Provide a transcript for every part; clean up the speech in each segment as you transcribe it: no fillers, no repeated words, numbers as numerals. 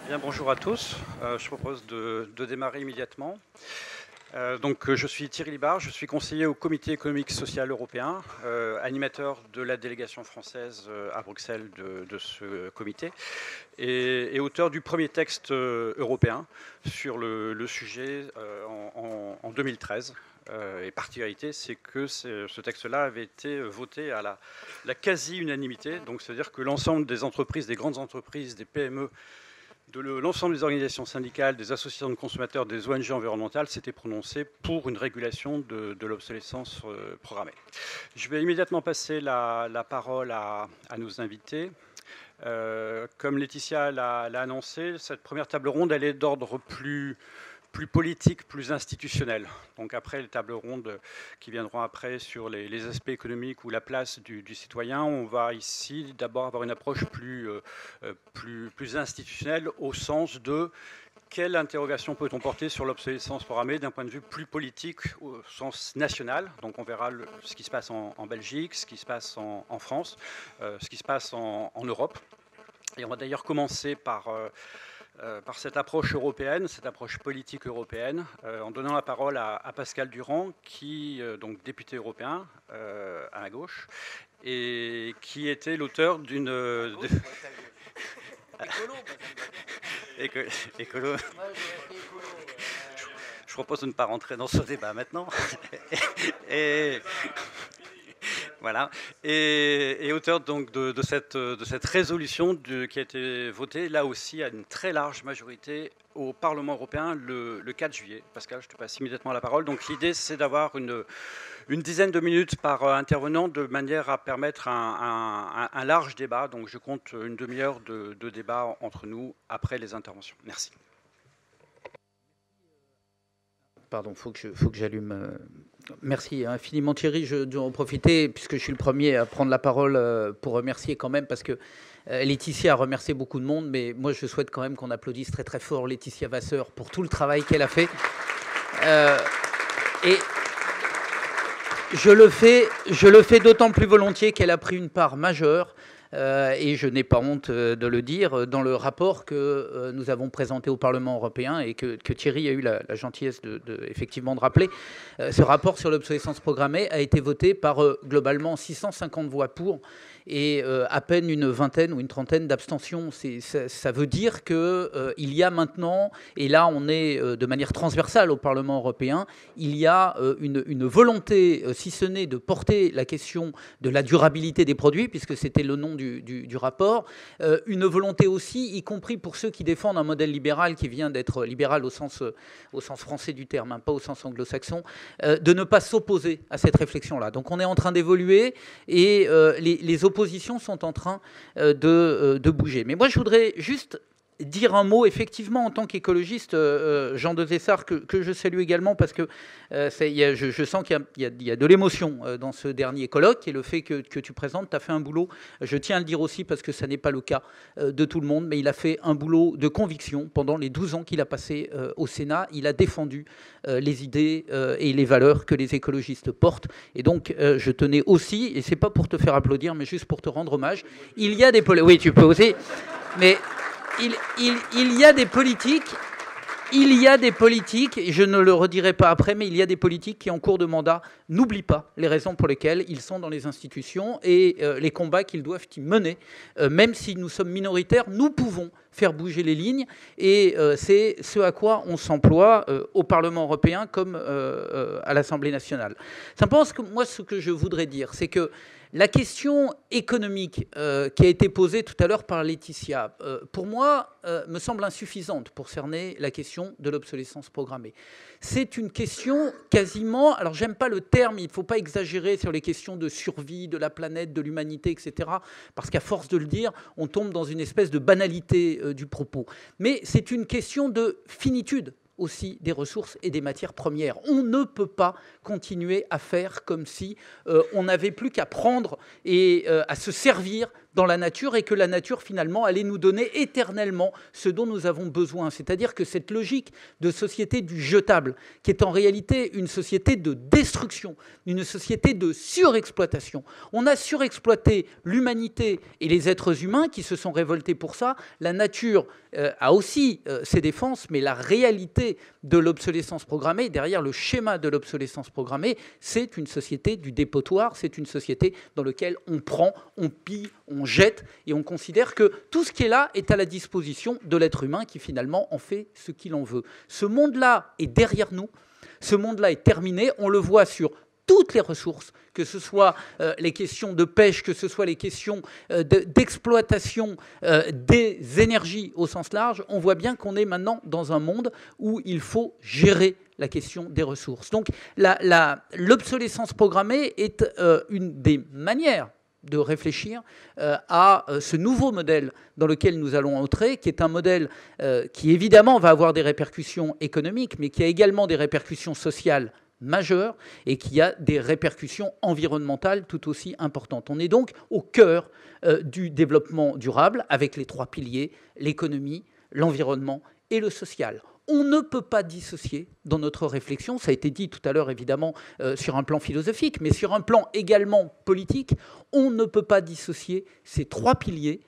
Bien, bonjour à tous. Je propose de démarrer immédiatement. Je suis Thierry Libard, je suis conseiller au Comité économique social européen, animateur de la délégation française à Bruxelles de ce comité et auteur du premier texte européen sur le sujet en 2013. Et particularité, c'est que ce texte-là avait été voté à la quasi-unanimité, donc c'est-à-dire que l'ensemble des entreprises, des grandes entreprises, des PME, de l'ensemble des organisations syndicales, des associations de consommateurs, des ONG environnementales s'étaient prononcées pour une régulation de l'obsolescence programmée. Je vais immédiatement passer la parole à nos invités. Comme Laetitia l'a annoncé, cette première table ronde, elle est d'ordre plus politique, plus institutionnel. Donc après les tables rondes qui viendront après sur les aspects économiques ou la place du citoyen, on va ici d'abord avoir une approche plus institutionnelle au sens de quelle interrogation peut-on porter sur l'obsolescence programmée d'un point de vue plus politique au sens national. Donc on verra ce qui se passe en Belgique, ce qui se passe en France, ce qui se passe en Europe. Et on va d'ailleurs commencer par cette approche européenne, cette approche politique européenne, en donnant la parole à Pascal Durand, qui donc député européen à ma gauche, et qui était l'auteur d'une... Écolo. Je propose de ne pas rentrer dans ce débat maintenant. Voilà, et auteur donc de cette résolution qui a été votée là aussi à une très large majorité au Parlement européen le 4 juillet. Pascal, je te passe immédiatement la parole. Donc l'idée, c'est d'avoir une dizaine de minutes par intervenant de manière à permettre un large débat. Donc je compte une demi-heure de débat entre nous après les interventions. Merci. Pardon, faut que j'allume. Merci infiniment Thierry. Je dois en profiter, puisque je suis le premier à prendre la parole, pour remercier quand même, parce que Laetitia a remercié beaucoup de monde, mais moi je souhaite quand même qu'on applaudisse très très fort Laetitia Vasseur pour tout le travail qu'elle a fait. Et je le fais d'autant plus volontiers qu'elle a pris une part majeure, et je n'ai pas honte de le dire, dans le rapport que nous avons présenté au Parlement européen et que Thierry a eu la gentillesse effectivement de rappeler. Ce rapport sur l'obsolescence programmée a été voté par globalement 650 voix pour et à peine une vingtaine ou une trentaine d'abstentions. Ça veut dire qu'il y a maintenant, et là on est de manière transversale au Parlement européen, il y a une volonté, si ce n'est de porter la question de la durabilité des produits, puisque c'était le nom du rapport, une volonté aussi, y compris pour ceux qui défendent un modèle libéral qui vient d'être libéral au sens français du terme, hein, pas au sens anglo-saxon, de ne pas s'opposer à cette réflexion-là. Donc on est en train d'évoluer et les oppositions sont en train de bouger. Mais moi je voudrais juste dire un mot, effectivement, en tant qu'écologiste, Jean de Tessard, que je salue également, parce que je sens qu'il y a de l'émotion dans ce dernier colloque, et le fait que tu présentes, tu as fait un boulot, je tiens à le dire aussi, parce que ça n'est pas le cas de tout le monde, mais il a fait un boulot de conviction pendant les 12 ans qu'il a passé au Sénat. Il a défendu les idées et les valeurs que les écologistes portent, et donc je tenais aussi, et c'est pas pour te faire applaudir, mais juste pour te rendre hommage, il y a des... Oui, tu peux aussi, mais... Il y a des politiques, et je ne le redirai pas après, mais il y a des politiques qui, en cours de mandat, n'oublient pas les raisons pour lesquelles ils sont dans les institutions et les combats qu'ils doivent y mener. Même si nous sommes minoritaires, nous pouvons faire bouger les lignes, et c'est ce à quoi on s'emploie au Parlement européen comme à l'Assemblée nationale. Simplement, moi, ce que je voudrais dire, c'est que la question économique qui a été posée tout à l'heure par Laetitia, pour moi, me semble insuffisante pour cerner la question de l'obsolescence programmée. C'est une question quasiment... Alors, j'aime pas le terme, il ne faut pas exagérer sur les questions de survie de la planète, de l'humanité, etc. Parce qu'à force de le dire, on tombe dans une espèce de banalité du propos. Mais c'est une question de finitude aussi des ressources et des matières premières. On ne peut pas continuer à faire comme si on n'avait plus qu'à prendre et à se servir dans la nature et que la nature, finalement, allait nous donner éternellement ce dont nous avons besoin. C'est-à-dire que cette logique de société du jetable, qui est en réalité une société de destruction, une société de surexploitation. On a surexploité l'humanité et les êtres humains qui se sont révoltés pour ça. La nature a aussi ses défenses, mais la réalité de l'obsolescence programmée, derrière le schéma de l'obsolescence programmée, c'est une société du dépotoir, c'est une société dans laquelle on prend, on pille, on jette, et on considère que tout ce qui est là est à la disposition de l'être humain qui finalement en fait ce qu'il en veut. Ce monde-là est derrière nous, ce monde-là est terminé, on le voit sur toutes les ressources, que ce soit les questions de pêche, que ce soit les questions d'exploitation des énergies au sens large, on voit bien qu'on est maintenant dans un monde où il faut gérer la question des ressources. Donc l'obsolescence programmée est une des manières de réfléchir à ce nouveau modèle dans lequel nous allons entrer, qui est un modèle qui évidemment va avoir des répercussions économiques, mais qui a également des répercussions sociales majeures et qui a des répercussions environnementales tout aussi importantes. On est donc au cœur du développement durable avec les trois piliers, l'économie, l'environnement et le social. On ne peut pas dissocier dans notre réflexion, ça a été dit tout à l'heure évidemment sur un plan philosophique, mais sur un plan également politique, on ne peut pas dissocier ces trois piliers.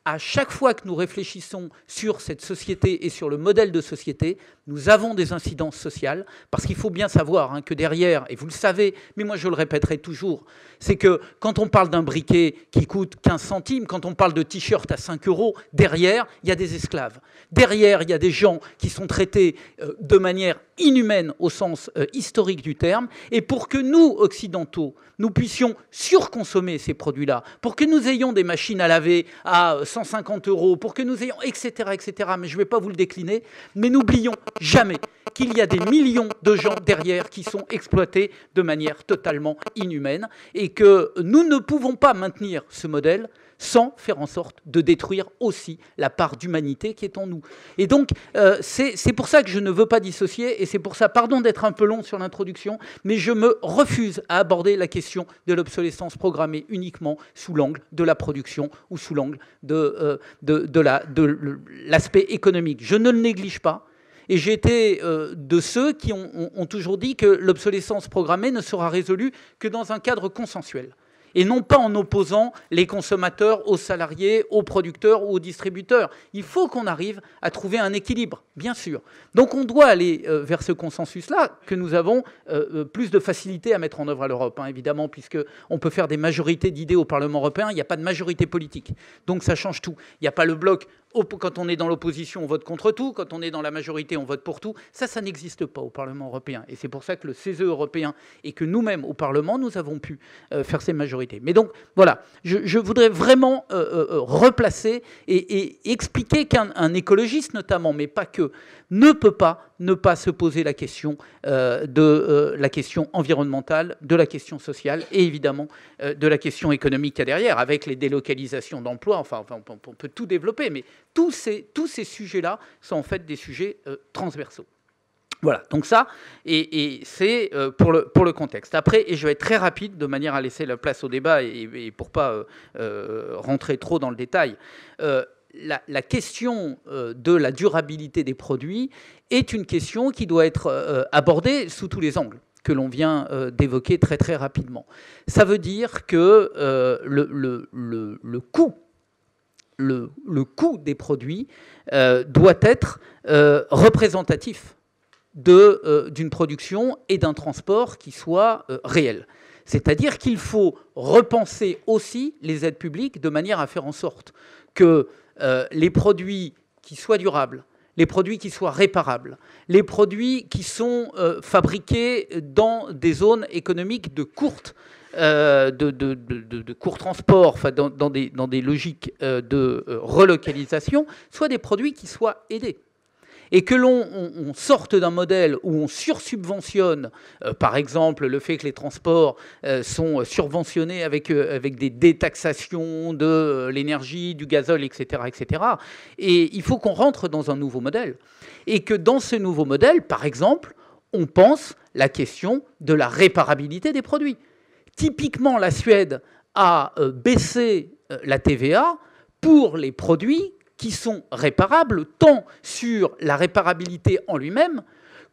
À chaque fois que nous réfléchissons sur cette société et sur le modèle de société, nous avons des incidences sociales, parce qu'il faut bien savoir que derrière, et vous le savez, mais moi je le répéterai toujours, c'est que quand on parle d'un briquet qui coûte 15 centimes, quand on parle de t-shirt à 5 €, derrière, il y a des esclaves. Derrière, il y a des gens qui sont traités de manière inhumaine au sens historique du terme, et pour que nous, occidentaux, nous puissions surconsommer ces produits-là, pour que nous ayons des machines à laver à 150 €, pour que nous ayons, etc., mais je ne vais pas vous le décliner, mais n'oublions jamais qu'il y a des millions de gens derrière qui sont exploités de manière totalement inhumaine et que nous ne pouvons pas maintenir ce modèle sans faire en sorte de détruire aussi la part d'humanité qui est en nous. Et donc, c'est pour ça que je ne veux pas dissocier, et c'est pour ça, pardon d'être un peu long sur l'introduction, mais je me refuse à aborder la question de l'obsolescence programmée uniquement sous l'angle de la production ou sous l'angle de l'aspect économique. Je ne le néglige pas. Et j'ai été de ceux qui ont toujours dit que l'obsolescence programmée ne sera résolue que dans un cadre consensuel. Et non pas en opposant les consommateurs aux salariés, aux producteurs ou aux distributeurs. Il faut qu'on arrive à trouver un équilibre, bien sûr. Donc on doit aller vers ce consensus-là, que nous avons plus de facilité à mettre en œuvre à l'Europe, évidemment, puisqu'on peut faire des majorités d'idées au Parlement européen, il n'y a pas de majorité politique. Donc ça change tout. Il n'y a pas le bloc. Quand on est dans l'opposition, on vote contre tout. Quand on est dans la majorité, on vote pour tout. Ça n'existe pas au Parlement européen. Et c'est pour ça que le CESE européen et que nous-mêmes, au Parlement, nous avons pu faire ces majorités. Mais donc, voilà, je voudrais vraiment replacer et expliquer qu'un écologiste, notamment, mais pas que, ne peut pas ne pas se poser la question de la question environnementale, de la question sociale et évidemment de la question économique qu'il y a derrière, avec les délocalisations d'emplois. Enfin, on peut tout développer, mais tous ces sujets-là sont en fait des sujets transversaux. Voilà, donc ça, et c'est pour le contexte. Après, et je vais être très rapide de manière à laisser la place au débat et pour pas rentrer trop dans le détail, la question de la durabilité des produits est une question qui doit être abordée sous tous les angles que l'on vient d'évoquer très très rapidement. Ça veut dire que le coût des produits doit être représentatif d'une production et d'un transport qui soit réel. C'est-à-dire qu'il faut repenser aussi les aides publiques de manière à faire en sorte que les produits qui soient durables, les produits qui soient réparables, les produits qui sont fabriqués dans des zones économiques de court transport, enfin dans des logiques de relocalisation, soient des produits qui soient aidés. Et que l'on sorte d'un modèle où on sursubventionne, par exemple, le fait que les transports sont subventionnés avec des détaxations de l'énergie, du gazole, etc., etc. Et il faut qu'on rentre dans un nouveau modèle. Et que dans ce nouveau modèle, par exemple, on pense la question de la réparabilité des produits. Typiquement, la Suède a baissé la TVA pour les produits qui sont réparables, tant sur la réparabilité en lui-même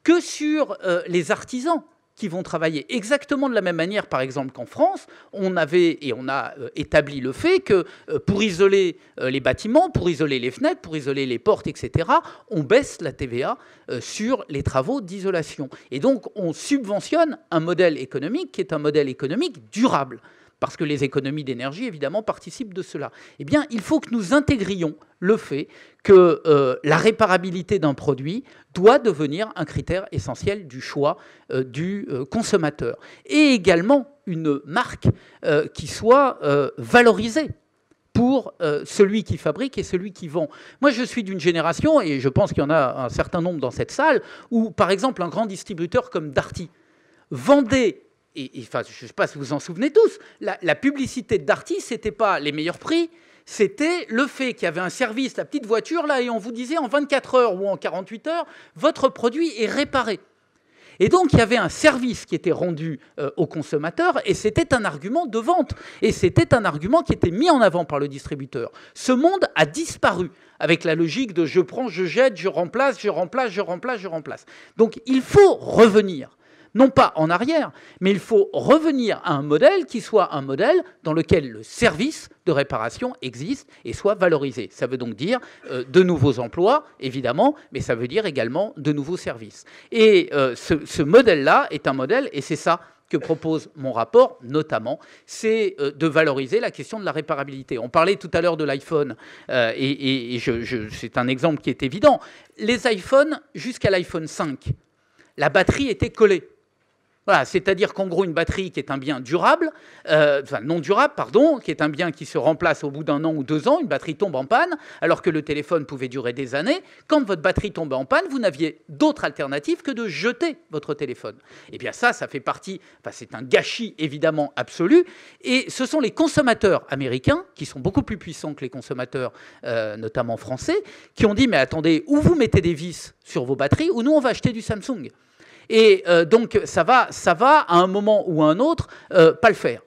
que sur les artisans qui vont travailler exactement de la même manière, par exemple, qu'en France. On a établi le fait que pour isoler les bâtiments, pour isoler les fenêtres, pour isoler les portes, etc., on baisse la TVA sur les travaux d'isolation. Et donc, on subventionne un modèle économique qui est un modèle économique durable, parce que les économies d'énergie, évidemment, participent de cela. Eh bien, il faut que nous intégrions le fait que la réparabilité d'un produit doit devenir un critère essentiel du choix du consommateur. Et également une marque qui soit valorisée pour celui qui fabrique et celui qui vend. Moi, je suis d'une génération, et je pense qu'il y en a un certain nombre dans cette salle, où, par exemple, un grand distributeur comme Darty vendait... Enfin, je ne sais pas si vous vous en souvenez tous, la publicité de Darty, ce n'était pas les meilleurs prix, c'était le fait qu'il y avait un service, la petite voiture, là, et on vous disait en 24 heures ou en 48 heures, votre produit est réparé. Et donc, il y avait un service qui était rendu au consommateur, et c'était un argument de vente. Et c'était un argument qui était mis en avant par le distributeur. Ce monde a disparu avec la logique de je prends, je jette, je remplace, je remplace, je remplace, je remplace. Donc, il faut revenir. Non pas en arrière, mais il faut revenir à un modèle qui soit un modèle dans lequel le service de réparation existe et soit valorisé. Ça veut donc dire de nouveaux emplois, évidemment, mais ça veut dire également de nouveaux services. Et ce modèle-là est un modèle, et c'est ça que propose mon rapport, notamment, c'est de valoriser la question de la réparabilité. On parlait tout à l'heure de l'iPhone, c'est un exemple qui est évident. Les iPhones, jusqu'à l'iPhone 5, la batterie était collée. Voilà, c'est-à-dire qu'en gros, une batterie qui est un bien durable, non durable, pardon, qui est un bien qui se remplace au bout d'1 an ou 2 ans, une batterie tombe en panne, alors que le téléphone pouvait durer des années. Quand votre batterie tombait en panne, vous n'aviez d'autre alternative que de jeter votre téléphone. Eh bien ça fait partie, c'est un gâchis évidemment absolu, et ce sont les consommateurs américains, qui sont beaucoup plus puissants que les consommateurs, notamment français, qui ont dit, mais attendez, ou vous mettez des vis sur vos batteries, ou nous on va acheter du Samsung. Et donc, ça va, à un moment ou à un autre, pas le faire.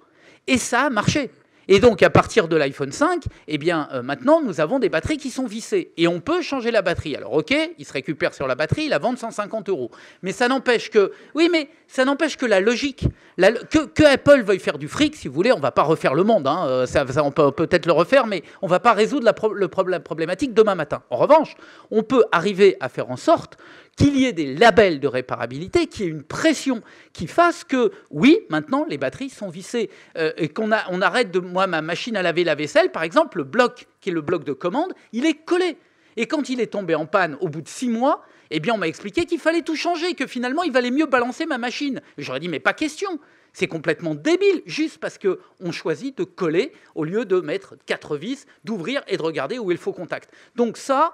Et ça a marché. Et donc, à partir de l'iPhone 5, eh bien, maintenant, nous avons des batteries qui sont vissées. Et on peut changer la batterie. Alors, OK, il se récupère sur la batterie, il la vend 150 €. Mais ça n'empêche que... Oui, mais ça n'empêche que la logique... Que Apple veuille faire du fric, si vous voulez, on ne va pas refaire le monde. Hein, on peut peut-être le refaire, mais on ne va pas résoudre la problématique demain matin. En revanche, on peut arriver à faire en sorte qu'il y ait des labels de réparabilité, qu'il y ait une pression qui fasse que, oui, maintenant, les batteries sont vissées. Et qu'on arrête de... Moi, ma machine à laver la vaisselle, par exemple, le bloc, qui est le bloc de commande, il est collé. Et quand il est tombé en panne au bout de 6 mois, eh bien, on m'a expliqué qu'il fallait tout changer, que finalement, il valait mieux balancer ma machine. J'aurais dit, mais pas question. C'est complètement débile, juste parce qu'on choisit de coller au lieu de mettre 4 vis, d'ouvrir et de regarder où est le faux contact. Donc ça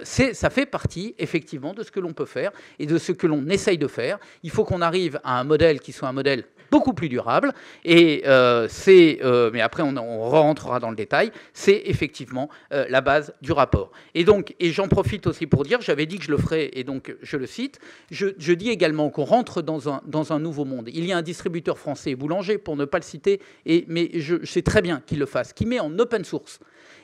fait partie, effectivement, de ce que l'on peut faire et de ce que l'on essaye de faire. Il faut qu'on arrive à un modèle qui soit un modèle beaucoup plus durable. Et mais après, on rentrera dans le détail. C'est effectivement la base du rapport. Et donc, et j'en profite aussi pour dire, j'avais dit que je le ferais, et donc je le cite, je dis également qu'on rentre dans un nouveau monde. Il y a un distributeur français, Boulanger, pour ne pas le citer, mais je sais très bien qu'il le fasse, qui met en open source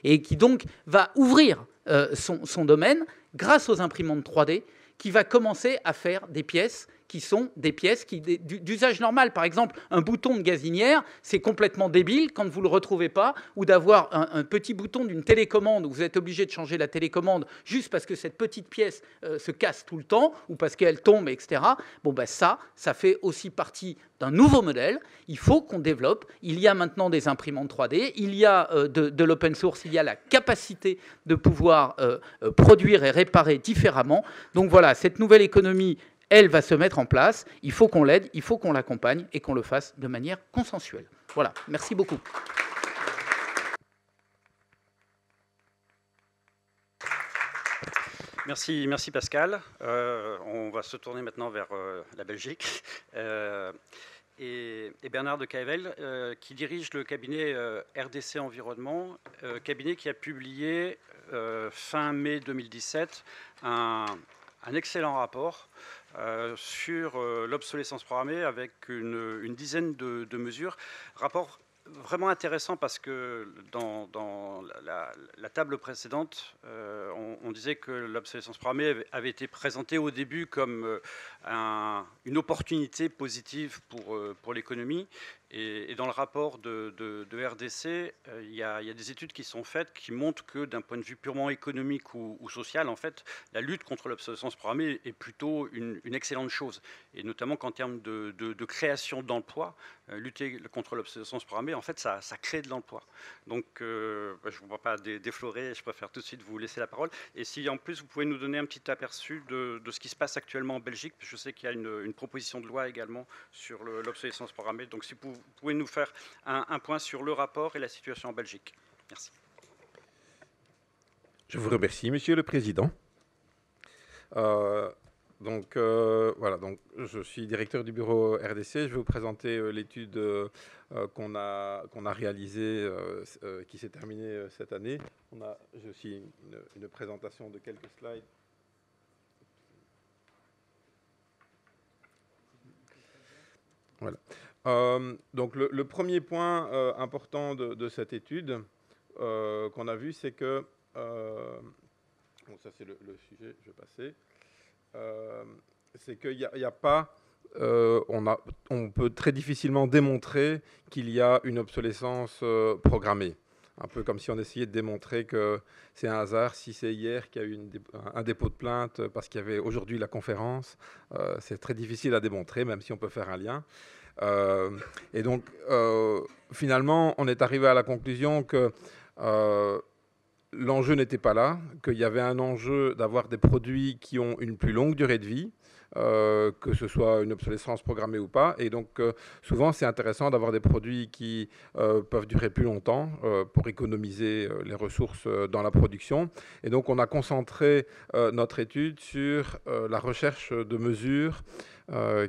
et qui donc va ouvrir son domaine grâce aux imprimantes 3D, qui va commencer à faire des pièces qui sont des pièces d'usage normal. Par exemple, un bouton de gazinière, c'est complètement débile quand vous ne le retrouvez pas, ou d'avoir un petit bouton d'une télécommande où vous êtes obligé de changer la télécommande juste parce que cette petite pièce se casse tout le temps, ou parce qu'elle tombe, etc. Bon, ben ça fait aussi partie d'un nouveau modèle. Il faut qu'on développe. Il y a maintenant des imprimantes 3D, il y a de l'open source, il y a la capacité de pouvoir produire et réparer différemment. Donc voilà, cette nouvelle économie, elle va se mettre en place. Il faut qu'on l'aide, il faut qu'on l'accompagne et qu'on le fasse de manière consensuelle. Voilà, merci beaucoup. Merci Pascal. On va se tourner maintenant vers la Belgique. Et Bernard de Caevel, qui dirige le cabinet RDC Environnement, cabinet qui a publié fin mai 2017 un excellent rapport sur l'obsolescence programmée avec une dizaine de mesures. Rapport vraiment intéressant parce que dans la table précédente, on disait que l'obsolescence programmée avait été présentée au début comme une opportunité positive pour l'économie. Et dans le rapport de RDC, il y a des études qui sont faites qui montrent que d'un point de vue purement économique ou social, en fait, la lutte contre l'obsolescence programmée est plutôt une excellente chose. Et notamment qu'en termes de création d'emplois, lutter contre l'obsolescence programmée, en fait, ça crée de l'emploi. Donc, je ne vois pas déflorer, je préfère tout de suite vous laisser la parole. Et si en plus, vous pouvez nous donner un petit aperçu de ce qui se passe actuellement en Belgique, je sais qu'il y a une proposition de loi également sur l'obsolescence programmée. Donc, si vous pouvez nous faire un point sur le rapport et la situation en Belgique. Merci. Je vous remercie, Monsieur le Président. Voilà, donc je suis directeur du bureau RDC. Je vais vous présenter l'étude qu'on a réalisée, qui s'est terminée cette année. J'ai aussi une présentation de quelques slides. Voilà. Donc le premier point important de cette étude qu'on a vu, c'est que bon, ça c'est le sujet, je vais passer. C'est qu'il n'y a pas, on peut très difficilement démontrer qu'il y a une obsolescence programmée. Un peu comme si on essayait de démontrer que c'est un hasard si c'est hier qu'il y a eu un dépôt de plainte parce qu'il y avait aujourd'hui la conférence. C'est très difficile à démontrer, même si on peut faire un lien. Et donc, finalement, on est arrivé à la conclusion que l'enjeu n'était pas là, qu'il y avait un enjeu d'avoir des produits qui ont une plus longue durée de vie, que ce soit une obsolescence programmée ou pas. Et donc, souvent, c'est intéressant d'avoir des produits qui peuvent durer plus longtemps pour économiser les ressources dans la production. Et donc, on a concentré notre étude sur la recherche de mesures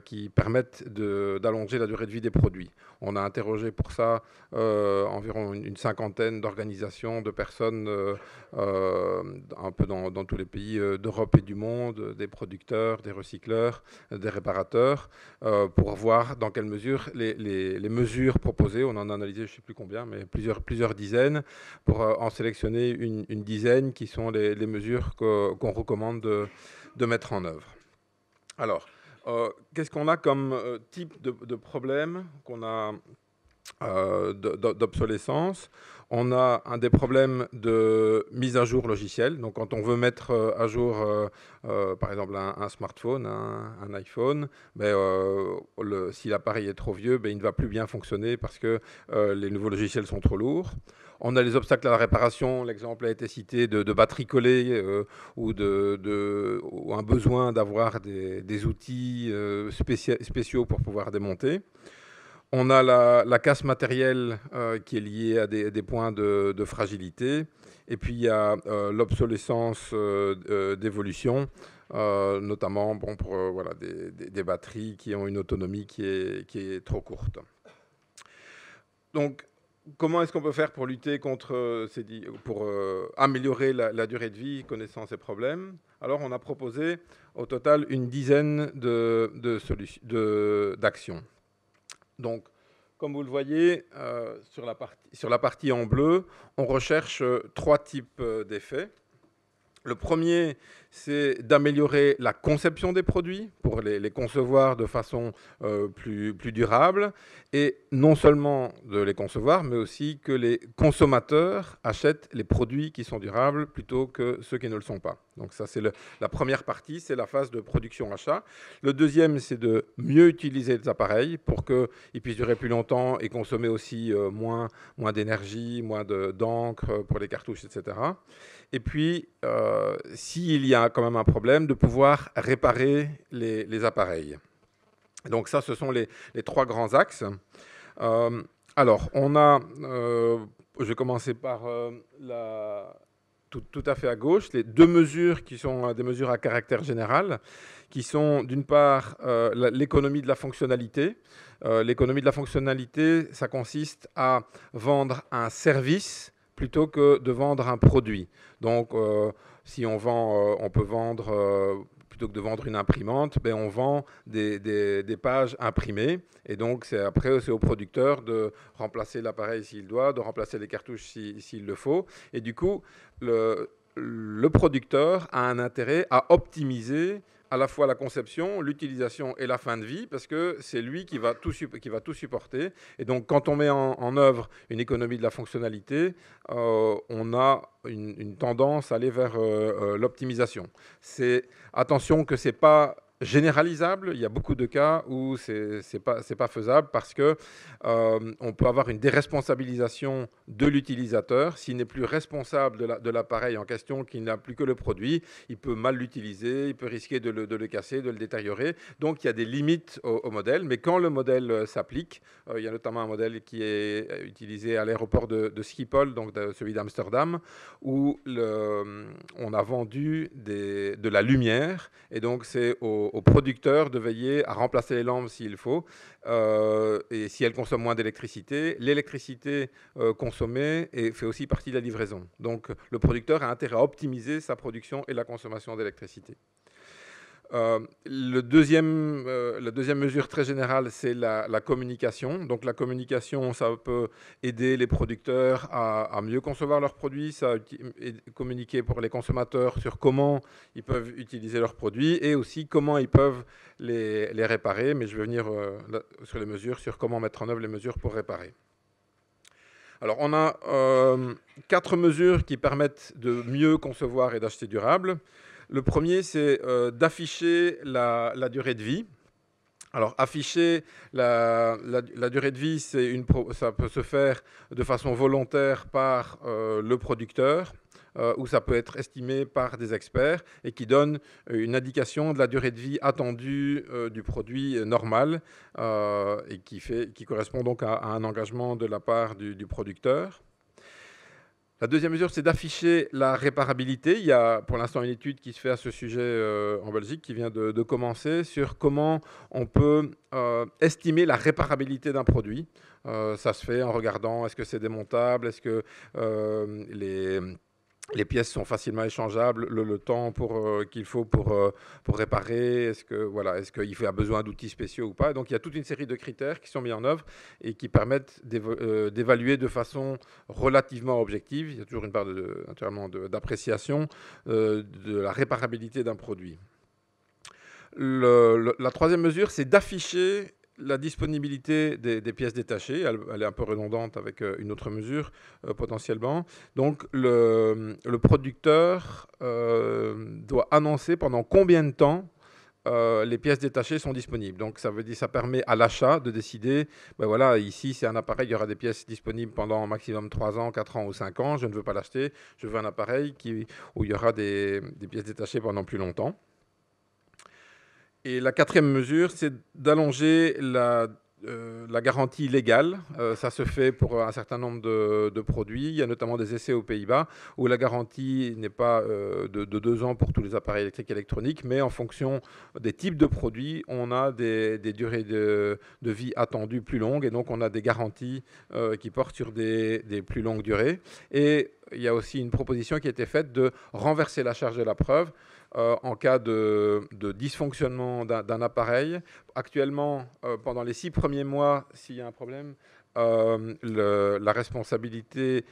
qui permettent d'allonger la durée de vie des produits. On a interrogé pour ça environ une cinquantaine d'organisations, de personnes un peu dans tous les pays d'Europe et du monde, des producteurs, des recycleurs, des réparateurs, pour voir dans quelle mesure les mesures proposées, on en a analysé je ne sais plus combien, mais plusieurs dizaines, pour en sélectionner une dizaine qui sont les mesures qu'on recommande de mettre en œuvre. Alors, qu'est-ce qu'on a comme type de problème qu'on a d'obsolescence? On a des problèmes de mise à jour logicielle. Donc, quand on veut mettre à jour, par exemple, un smartphone, un iPhone, si l'appareil est trop vieux, il ne va plus bien fonctionner parce que les nouveaux logiciels sont trop lourds. On a les obstacles à la réparation. L'exemple a été cité de batteries collées ou un besoin d'avoir des outils spéciaux pour pouvoir démonter. On a la casse matérielle qui est liée à des points de fragilité. Et puis, il y a l'obsolescence d'évolution, notamment pour des batteries qui ont une autonomie qui est trop courte. Donc, comment est-ce qu'on peut faire pour lutter pour améliorer la durée de vie, connaissant ces problèmes? Alors, on a proposé au total une dizaine d'actions. Donc, comme vous le voyez, sur la partie en bleu, on recherche 3 types d'effets. Le premier, c'est d'améliorer la conception des produits pour les concevoir de façon plus durable, et non seulement de les concevoir, mais aussi que les consommateurs achètent les produits qui sont durables plutôt que ceux qui ne le sont pas. Donc ça, c'est la première partie, c'est la phase de production-achat. Le deuxième, c'est de mieux utiliser les appareils pour qu'ils puissent durer plus longtemps et consommer aussi moins d'énergie, moins d'encre pour les cartouches, etc. Et puis, s'il y a quand même un problème, de pouvoir réparer les appareils. Donc ça, ce sont les 3 grands axes. Alors, on a, je vais commencer par tout à fait à gauche, les 2 mesures qui sont des mesures à caractère général, qui sont d'une part l'économie de la fonctionnalité. L'économie de la fonctionnalité, ça consiste à vendre un service plutôt que de vendre un produit. Donc, si on peut vendre plutôt que de vendre une imprimante, on vend des pages imprimées. Et donc, après, c'est au producteur de remplacer l'appareil s'il doit, de remplacer les cartouches s'il le faut. Et du coup, le producteur a un intérêt à optimiser à la fois la conception, l'utilisation et la fin de vie, parce que c'est lui qui va tout supporter. Et donc, quand on met en œuvre une économie de la fonctionnalité, on a une tendance à aller vers l'optimisation. Attention que ce n'est pas généralisable. Il y a beaucoup de cas où c'est pas faisable parce que on peut avoir une déresponsabilisation de l'utilisateur. S'il n'est plus responsable de l'appareil en question, qu'il n'a plus que le produit, il peut mal l'utiliser, il peut risquer de le casser, de le détériorer. Donc il y a des limites au modèle, mais quand le modèle s'applique, il y a notamment un modèle qui est utilisé à l'aéroport de Schiphol, donc celui d'Amsterdam, où on a vendu de la lumière, et donc c'est au producteur de veiller à remplacer les lampes s'il faut, et si elles consomment moins d'électricité. L'électricité consommée fait aussi partie de la livraison. Donc le producteur a intérêt à optimiser sa production et la consommation d'électricité. La deuxième mesure très générale, c'est la communication. Donc la communication, ça peut aider les producteurs à mieux concevoir leurs produits, ça communiquer pour les consommateurs sur comment ils peuvent utiliser leurs produits et aussi comment ils peuvent les réparer. Mais je vais venir sur les mesures, sur comment mettre en œuvre les mesures pour réparer. Alors on a 4 mesures qui permettent de mieux concevoir et d'acheter durable. Le premier, c'est d'afficher la durée de vie. Alors, afficher la durée de vie, ça peut se faire de façon volontaire par le producteur, ou ça peut être estimé par des experts et qui donne une indication de la durée de vie attendue du produit normal et qui correspond donc à un engagement de la part du producteur. La deuxième mesure, c'est d'afficher la réparabilité. Il y a pour l'instant une étude qui se fait à ce sujet en Belgique, qui vient de commencer, sur comment on peut estimer la réparabilité d'un produit. Ça se fait en regardant est-ce que c'est démontable, est-ce que les pièces sont facilement échangeables, le temps qu'il faut pour réparer, est-ce qu'il a besoin d'outils spéciaux ou pas. Donc il y a toute une série de critères qui sont mis en œuvre et qui permettent d'évaluer de façon relativement objective, il y a toujours une part d'appréciation de la réparabilité d'un produit. La troisième mesure, c'est d'afficher la disponibilité des pièces détachées. Elle est un peu redondante avec une autre mesure potentiellement. Donc le producteur doit annoncer pendant combien de temps les pièces détachées sont disponibles. Donc ça veut dire, ça permet à l'achat de décider, voilà, ici c'est un appareil, il y aura des pièces disponibles pendant maximum 3 ans, 4 ans ou 5 ans, je ne veux pas l'acheter, je veux un appareil où il y aura des pièces détachées pendant plus longtemps. Et la quatrième mesure, c'est d'allonger la garantie légale. Ça se fait pour un certain nombre de produits. Il y a notamment des essais aux Pays-Bas où la garantie n'est pas de 2 ans pour tous les appareils électriques et électroniques, mais en fonction des types de produits, on a des durées de vie attendues plus longues et donc on a des garanties qui portent sur des plus longues durées. Et il y a aussi une proposition qui a été faite de renverser la charge de la preuve en cas de dysfonctionnement d'un appareil. Actuellement, pendant les 6 premiers mois, s'il y a un problème, la responsabilité,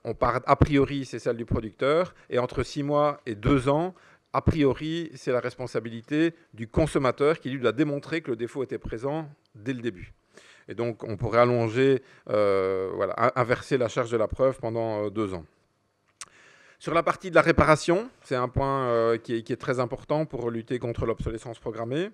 on part a priori, c'est celle du producteur, et entre 6 mois et 2 ans, a priori, c'est la responsabilité du consommateur qui lui doit démontrer que le défaut était présent dès le début. Et donc, on pourrait allonger, inverser la charge de la preuve pendant 2 ans. Sur la partie de la réparation, c'est un point qui est très important pour lutter contre l'obsolescence programmée.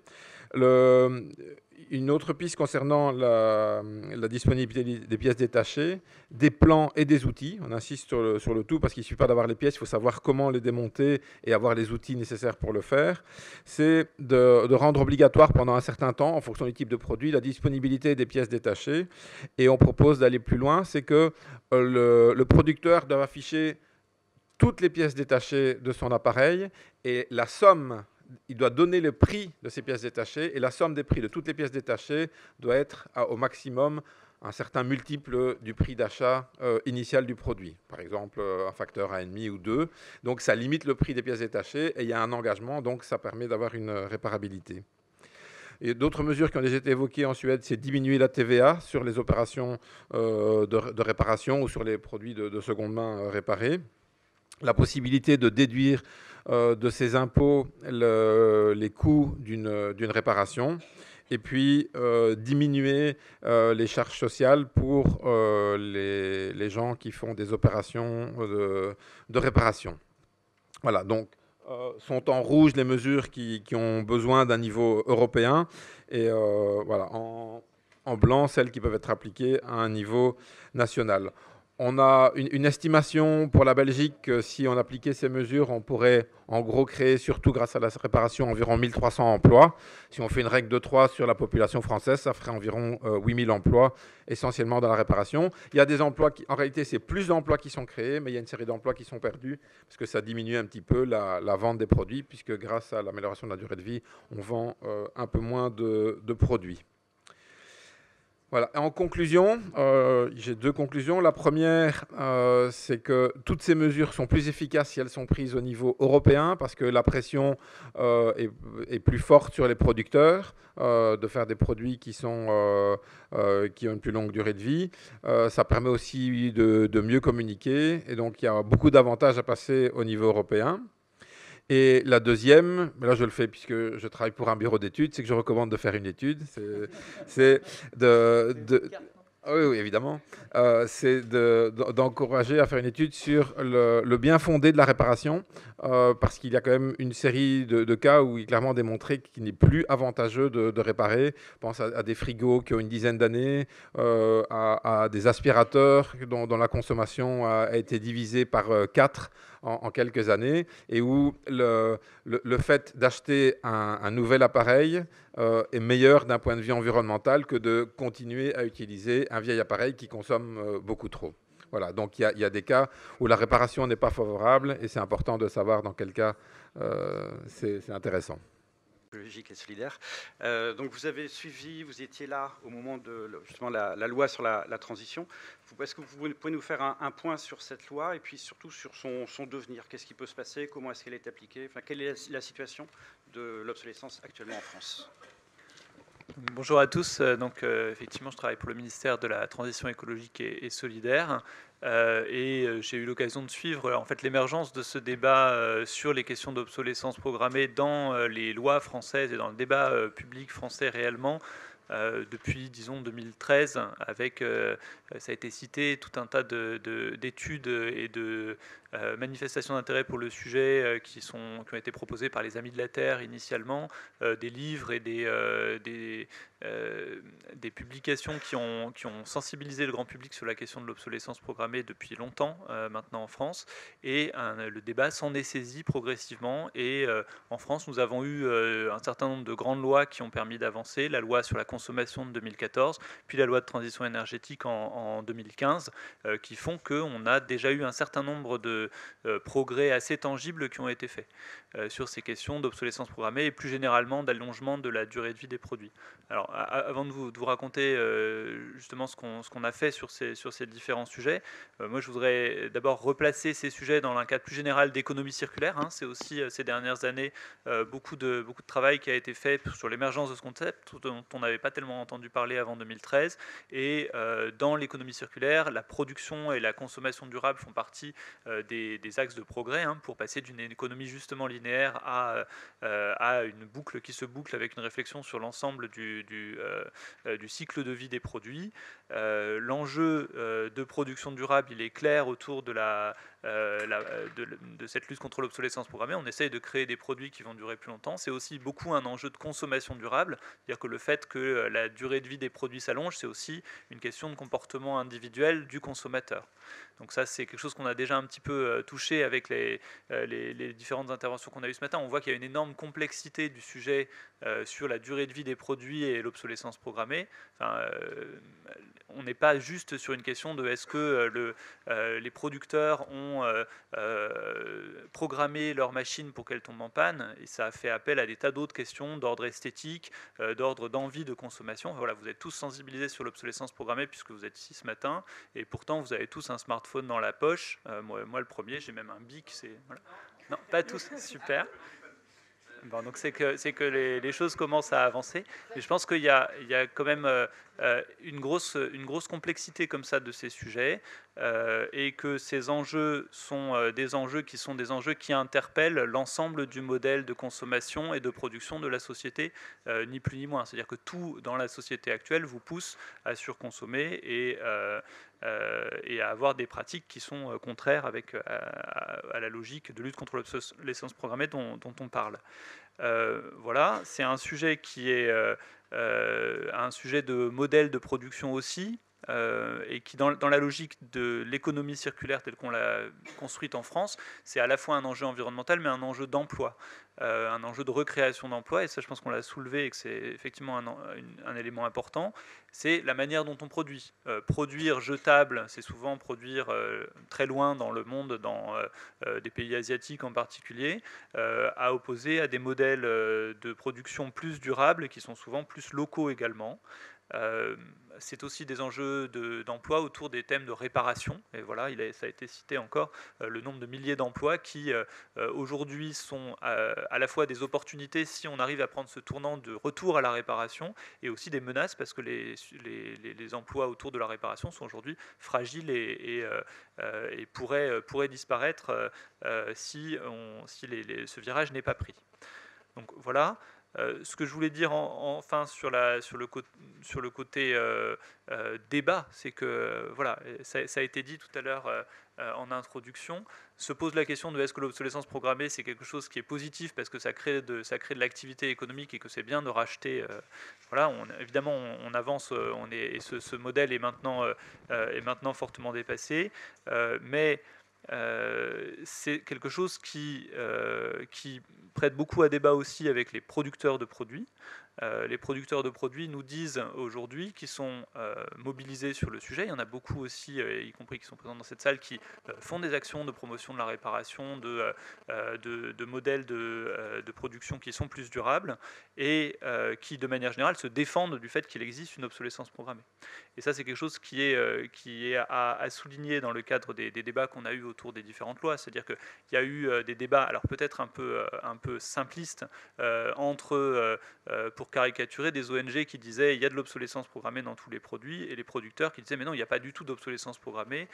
Une autre piste concernant la disponibilité des pièces détachées, des plans et des outils. On insiste sur le tout parce qu'il ne suffit pas d'avoir les pièces, il faut savoir comment les démonter et avoir les outils nécessaires pour le faire. C'est de rendre obligatoire pendant un certain temps, en fonction du type de produit, la disponibilité des pièces détachées. Et on propose d'aller plus loin, c'est que le producteur doit afficher toutes les pièces détachées de son appareil et la somme, il doit donner le prix de ces pièces détachées et la somme des prix de toutes les pièces détachées doit être au maximum un certain multiple du prix d'achat initial du produit. Par exemple, un facteur 1,5 ou 2. Donc ça limite le prix des pièces détachées et il y a un engagement, donc ça permet d'avoir une réparabilité. Et d'autres mesures qui ont déjà été évoquées en Suède, c'est diminuer la TVA sur les opérations de réparation ou sur les produits de seconde main réparés. La possibilité de déduire de ces impôts les coûts d'une réparation. Et puis diminuer les charges sociales pour les gens qui font des opérations de réparation. Voilà, donc sont en rouge les mesures qui ont besoin d'un niveau européen et voilà, en blanc celles qui peuvent être appliquées à un niveau national. On a une estimation pour la Belgique que si on appliquait ces mesures, on pourrait en gros créer, surtout grâce à la réparation, environ 1300 emplois. Si on fait une règle de 3 sur la population française, ça ferait environ 8000 emplois, essentiellement dans la réparation. Il y a des emplois qui, en réalité, c'est plus d'emplois qui sont créés, mais il y a une série d'emplois qui sont perdus, parce que ça diminue un petit peu la vente des produits, puisque grâce à l'amélioration de la durée de vie, on vend un peu moins de produits. Voilà. En conclusion, j'ai 2 conclusions. La première, c'est que toutes ces mesures sont plus efficaces si elles sont prises au niveau européen, parce que la pression est plus forte sur les producteurs de faire des produits qui ont une plus longue durée de vie. Ça permet aussi de mieux communiquer, et donc il y a beaucoup d'avantages à passer au niveau européen. Et la deuxième, mais là je le fais puisque je travaille pour un bureau d'études, c'est que je recommande de faire une étude. C'est oui, évidemment. C'est d'encourager à faire une étude sur le bien fondé de la réparation, parce qu'il y a quand même une série de cas où il est clairement démontré qu'il n'est plus avantageux de réparer. Je pense à des frigos qui ont une dizaine d'années, à des aspirateurs dont la consommation a été divisée par 4 en quelques années, et où le fait d'acheter un nouvel appareil est meilleur d'un point de vue environnemental que de continuer à utiliser un vieil appareil qui consomme beaucoup trop. Voilà, donc il y a des cas où la réparation n'est pas favorable, et c'est important de savoir dans quel cas c'est intéressant. Écologique et solidaire. Donc vous avez suivi, vous étiez là au moment de justement la loi sur la transition. Est-ce que vous pouvez nous faire un point sur cette loi et puis surtout sur son devenir? Qu'est-ce qui peut se passer? Comment est-ce qu'elle est appliquée? Enfin, quelle est la situation de l'obsolescence actuellement en France? Bonjour à tous. Donc, effectivement, je travaille pour le ministère de la Transition écologique et solidaire. Et j'ai eu l'occasion de suivre en fait, l'émergence de ce débat sur les questions d'obsolescence programmée dans les lois françaises et dans le débat public français réellement. Depuis, disons, 2013, avec, ça a été cité, tout un tas d'études et de manifestations d'intérêt pour le sujet qui ont été proposées par les Amis de la Terre initialement, des livres et des publications qui ont sensibilisé le grand public sur la question de l'obsolescence programmée depuis longtemps maintenant en France, et le débat s'en est saisi progressivement, et en France nous avons eu un certain nombre de grandes lois qui ont permis d'avancer, la loi sur la consommation de 2014, puis la loi de transition énergétique en 2015, qui font qu'on a déjà eu un certain nombre de progrès assez tangibles qui ont été faits sur ces questions d'obsolescence programmée et plus généralement d'allongement de la durée de vie des produits. Alors, avant de vous raconter justement ce qu'on a fait sur ces différents sujets, moi je voudrais d'abord replacer ces sujets dans un cadre plus général d'économie circulaire. C'est aussi ces dernières années beaucoup de travail qui a été fait sur l'émergence de ce concept dont on n'avait pas tellement entendu parler avant 2013. Et dans l'économie circulaire, la production et la consommation durable font partie des axes de progrès pour passer d'une économie justement linéaire à une boucle qui se boucle avec une réflexion sur l'ensemble du cycle de vie des produits. L'enjeu de production durable, il est clair autour de cette lutte contre l'obsolescence programmée. On essaye de créer des produits qui vont durer plus longtemps. C'est aussi beaucoup un enjeu de consommation durable, c'est-à-dire que le fait que la durée de vie des produits s'allonge, c'est aussi une question de comportement individuel du consommateur. Donc ça, c'est quelque chose qu'on a déjà un petit peu touché avec les différentes interventions qu'on a eues ce matin. On voit qu'il y a une énorme complexité du sujet sur la durée de vie des produits et l'obsolescence programmée. Enfin, on n'est pas juste sur une question de est-ce que les producteurs ont programmé leur machine pour qu'elle tombe en panne, et ça a fait appel à des tas d'autres questions d'ordre esthétique, d'ordre d'envie de consommation. Voilà, vous êtes tous sensibilisés sur l'obsolescence programmée puisque vous êtes ici ce matin, et pourtant vous avez tous un smartphone dans la poche. Moi le premier, j'ai même un bic. Voilà. Non, pas tous, super. Bon, donc c'est que les choses commencent à avancer, mais je pense qu'il y a quand même une grosse complexité comme ça de ces sujets, et que ces enjeux sont des enjeux qui interpellent l'ensemble du modèle de consommation et de production de la société, ni plus ni moins. C'est-à-dire que tout dans la société actuelle vous pousse à surconsommer et à avoir des pratiques qui sont contraires à la logique de lutte contre l'obsolescence programmée dont on parle. Voilà, c'est un sujet qui est un sujet de modèle de production aussi, et qui, dans la logique de l'économie circulaire telle qu'on l'a construite en France, c'est à la fois un enjeu environnemental, mais un enjeu d'emploi, un enjeu de recréation d'emplois, et ça je pense qu'on l'a soulevé et que c'est effectivement un élément important, c'est la manière dont on produit. Produire jetable, c'est souvent produire très loin dans le monde, dans des pays asiatiques en particulier, à opposer à des modèles de production plus durables, qui sont souvent plus locaux également. C'est aussi des enjeux d'emploi autour des thèmes de réparation. Et voilà, ça a été cité encore, le nombre de milliers d'emplois qui aujourd'hui sont à la fois des opportunités si on arrive à prendre ce tournant de retour à la réparation, et aussi des menaces parce que les emplois autour de la réparation sont aujourd'hui fragiles et pourraient disparaître si ce virage n'est pas pris. Donc voilà. Ce que je voulais dire enfin sur le côté débat, c'est que voilà, ça a été dit tout à l'heure en introduction, se pose la question de est-ce que l'obsolescence programmée c'est quelque chose qui est positif parce que ça crée de l'activité économique et que c'est bien de racheter. Voilà, évidemment on avance, et ce modèle est maintenant fortement dépassé, mais c'est quelque chose qui prête beaucoup à débat aussi avec les producteurs de produits. Les producteurs de produits nous disent aujourd'hui qu'ils sont mobilisés sur le sujet. Il y en a beaucoup aussi, y compris qui sont présents dans cette salle, qui font des actions de promotion de la réparation, de modèles de production qui sont plus durables, et qui, de manière générale, se défendent du fait qu'il existe une obsolescence programmée. Et ça, c'est quelque chose qui est à souligner dans le cadre des débats qu'on a eus autour des différentes lois. C'est-à-dire qu'il y a eu des débats, alors peut-être un peu simplistes, pour caricaturer, des ONG qui disaient il y a de l'obsolescence programmée dans tous les produits, et les producteurs qui disaient mais non, il n'y a pas du tout d'obsolescence programmée.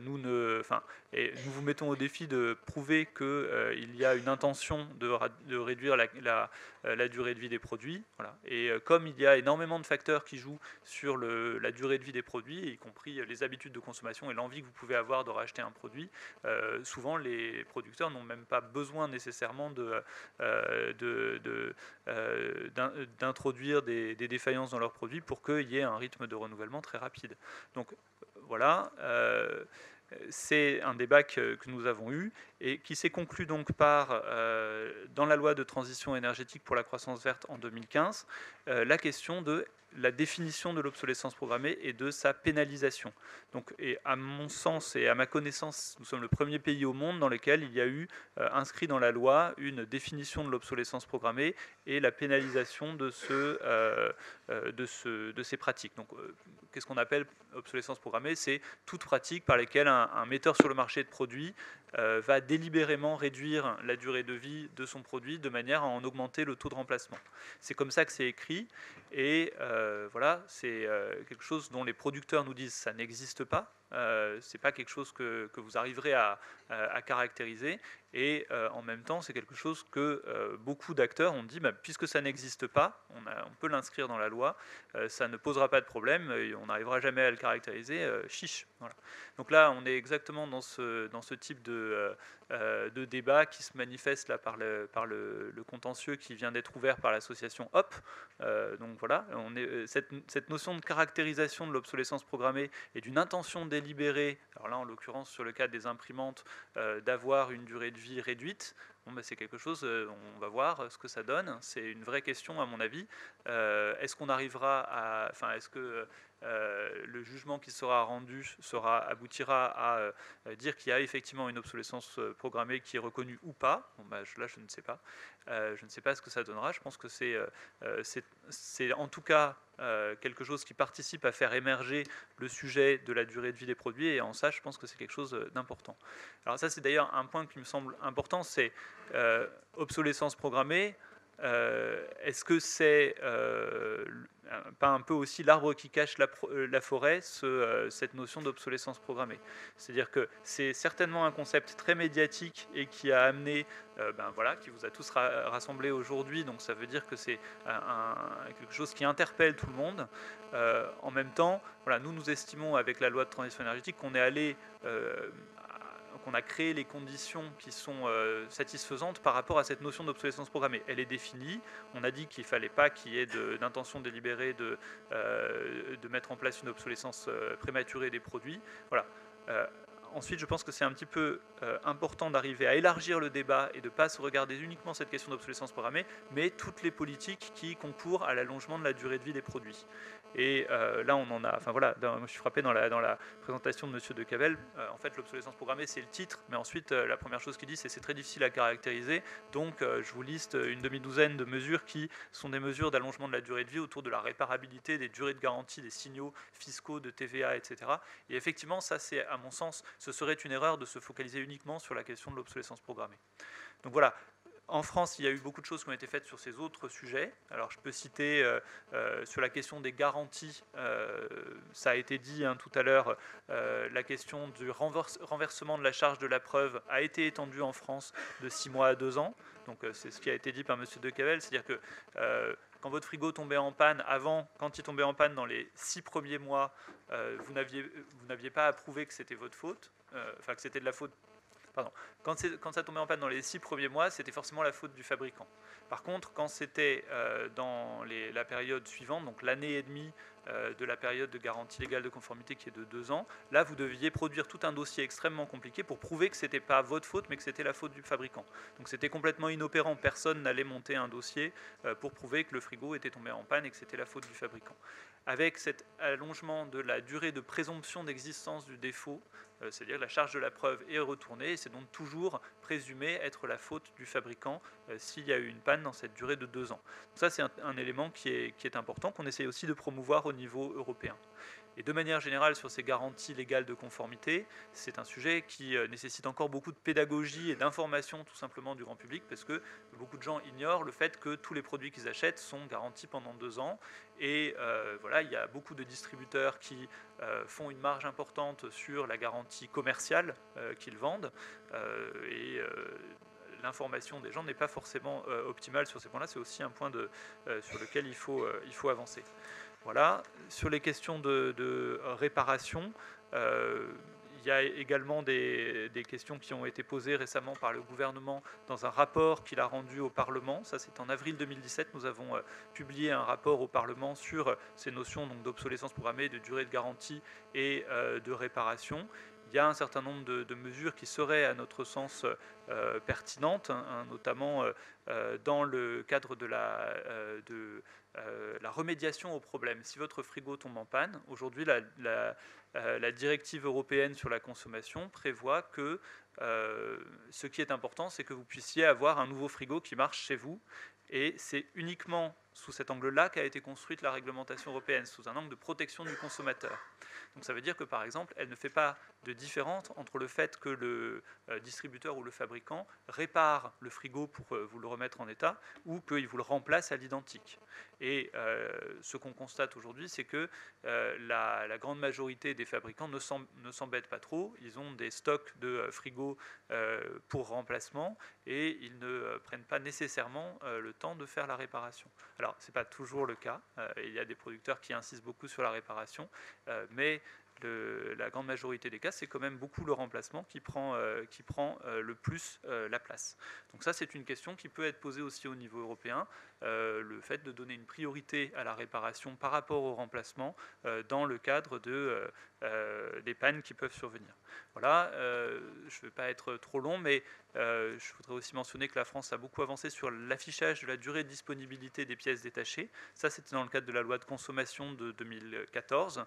Nous vous mettons au défi de prouver qu'il y a une intention de réduire la durée de vie des produits. Voilà. Et comme il y a énormément de facteurs qui jouent sur la durée de vie des produits, y compris les habitudes de consommation et l'envie que vous pouvez avoir de racheter un produit, souvent les producteurs n'ont même pas besoin nécessairement d'introduire des défaillances dans leurs produits pour qu'il y ait un rythme de renouvellement très rapide. Donc voilà, c'est un débat que nous avons eu et qui s'est conclu donc par, dans la loi de transition énergétique pour la croissance verte en 2015, la question de la définition de l'obsolescence programmée et de sa pénalisation. Donc, et à mon sens et à ma connaissance, nous sommes le premier pays au monde dans lequel il y a eu inscrit dans la loi une définition de l'obsolescence programmée et la pénalisation de ces pratiques. Donc, qu'est-ce qu'on appelle obsolescence programmée? C'est toute pratique par laquelle un metteur sur le marché de produits va délibérément réduire la durée de vie de son produit de manière à en augmenter le taux de remplacement. C'est comme ça que c'est écrit, et voilà, c'est quelque chose dont les producteurs nous disent ça n'existe pas. C'est pas quelque chose que vous arriverez à caractériser, et en même temps c'est quelque chose que beaucoup d'acteurs ont dit puisque ça n'existe pas, on peut l'inscrire dans la loi, ça ne posera pas de problème, on n'arrivera jamais à le caractériser, chiche. Voilà. Donc là on est exactement dans ce type de débat qui se manifeste là par le contentieux qui vient d'être ouvert par l'association HOP. Donc voilà, cette notion de caractérisation de l'obsolescence programmée et d'une intention de délibéré, alors là en l'occurrence sur le cas des imprimantes, d'avoir une durée de vie réduite. Bon, ben, c'est quelque chose, on va voir ce que ça donne. C'est une vraie question à mon avis. Est-ce qu'on arrivera à... Enfin, est-ce que le jugement qui sera rendu aboutira à dire qu'il y a effectivement une obsolescence programmée qui est reconnue ou pas? Bon, ben, là, je ne sais pas. Je ne sais pas ce que ça donnera. Je pense que c'est en tout cas quelque chose qui participe à faire émerger le sujet de la durée de vie des produits, et en ça, je pense que c'est quelque chose d'important. Alors ça, c'est d'ailleurs un point qui me semble important, c'est obsolescence programmée. Est-ce que c'est pas un peu aussi l'arbre qui cache la forêt, cette notion d'obsolescence programmée? C'est-à-dire que c'est certainement un concept très médiatique et qui a amené, voilà, qui vous a tous rassemblés aujourd'hui, donc ça veut dire que c'est quelque chose qui interpelle tout le monde. En même temps, voilà, nous estimons avec la loi de transition énergétique qu'on est allé qu'on a créé les conditions qui sont satisfaisantes par rapport à cette notion d'obsolescence programmée. Elle est définie. On a dit qu'il ne fallait pas qu'il y ait d'intention délibérée de mettre en place une obsolescence prématurée des produits. Voilà. Ensuite, je pense que c'est un petit peu important d'arriver à élargir le débat et de ne pas se regarder uniquement cette question d'obsolescence programmée, mais toutes les politiques qui concourent à l'allongement de la durée de vie des produits. Et là, on en a. Enfin voilà, je suis frappé dans la présentation de Monsieur Decabel. En fait, l'obsolescence programmée, c'est le titre, mais ensuite, la première chose qu'il dit, c'est très difficile à caractériser. Donc, je vous liste une demi-douzaine de mesures qui sont des mesures d'allongement de la durée de vie autour de la réparabilité, des durées de garantie, des signaux fiscaux, de TVA, etc. Et effectivement, ça, c'est à mon sens, ce serait une erreur de se focaliser uniquement sur la question de l'obsolescence programmée. Donc voilà. En France, il y a eu beaucoup de choses qui ont été faites sur ces autres sujets. Alors, je peux citer sur la question des garanties, ça a été dit tout à l'heure, la question du renversement de la charge de la preuve a été étendue en France de 6 mois à 2 ans. Donc, c'est ce qui a été dit par M. Decabel, c'est-à-dire que quand votre frigo tombait en panne, quand il tombait en panne dans les 6 premiers mois, vous n'aviez pas à prouver que c'était votre faute, que c'était de la faute. Pardon. Quand ça tombait en panne dans les 6 premiers mois, c'était forcément la faute du fabricant. Par contre, quand c'était dans la période suivante, donc l'année et demie de la période de garantie légale de conformité qui est de 2 ans, là, vous deviez produire tout un dossier extrêmement compliqué pour prouver que ce n'était pas votre faute, mais que c'était la faute du fabricant. Donc c'était complètement inopérant. Personne n'allait monter un dossier pour prouver que le frigo était tombé en panne et que c'était la faute du fabricant. Avec cet allongement de la durée de présomption d'existence du défaut, c'est-à-dire la charge de la preuve est retournée, et c'est donc toujours présumé être la faute du fabricant s'il y a eu une panne dans cette durée de 2 ans. Donc ça, c'est un élément qui est important, qu'on essaie aussi de promouvoir au niveau européen. Et de manière générale, sur ces garanties légales de conformité, c'est un sujet qui nécessite encore beaucoup de pédagogie et d'information tout simplement du grand public, parce que beaucoup de gens ignorent le fait que tous les produits qu'ils achètent sont garantis pendant 2 ans. Et voilà, il y a beaucoup de distributeurs qui font une marge importante sur la garantie commerciale qu'ils vendent. L'information des gens n'est pas forcément optimale sur ces points-là. C'est aussi un point sur lequel il faut avancer. Voilà. Sur les questions de réparation, il y a également des questions qui ont été posées récemment par le gouvernement dans un rapport qu'il a rendu au Parlement. Ça, c'est en avril 2017. Nous avons publié un rapport au Parlement sur ces notions d'obsolescence programmée, de durée de garantie et de réparation. Il y a un certain nombre de mesures qui seraient, à notre sens, pertinentes, notamment dans le cadre de la remédiation aux problèmes. Si votre frigo tombe en panne, aujourd'hui, la directive européenne sur la consommation prévoit que ce qui est important, c'est que vous puissiez avoir un nouveau frigo qui marche chez vous. Et c'est uniquement sous cet angle-là qu'a été construite la réglementation européenne, sous un angle de protection du consommateur. Donc ça veut dire que, par exemple, elle ne fait pas de différence entre le fait que le distributeur ou le fabricant répare le frigo pour vous le remettre en état ou qu'il vous le remplace à l'identique. Et ce qu'on constate aujourd'hui, c'est que la grande majorité des fabricants ne s'embêtent pas trop. Ils ont des stocks de frigos pour remplacement et ils ne prennent pas nécessairement le temps de faire la réparation. Alors, ce n'est pas toujours le cas. Il y a des producteurs qui insistent beaucoup sur la réparation, mais la grande majorité des cas, c'est quand même beaucoup le remplacement qui prend le plus la place. Donc ça, c'est une question qui peut être posée aussi au niveau européen, le fait de donner une priorité à la réparation par rapport au remplacement dans le cadre des pannes qui peuvent survenir. Voilà, je ne vais pas être trop long, mais je voudrais aussi mentionner que la France a beaucoup avancé sur l'affichage de la durée de disponibilité des pièces détachées. Ça, c'était dans le cadre de la loi de consommation de 2014.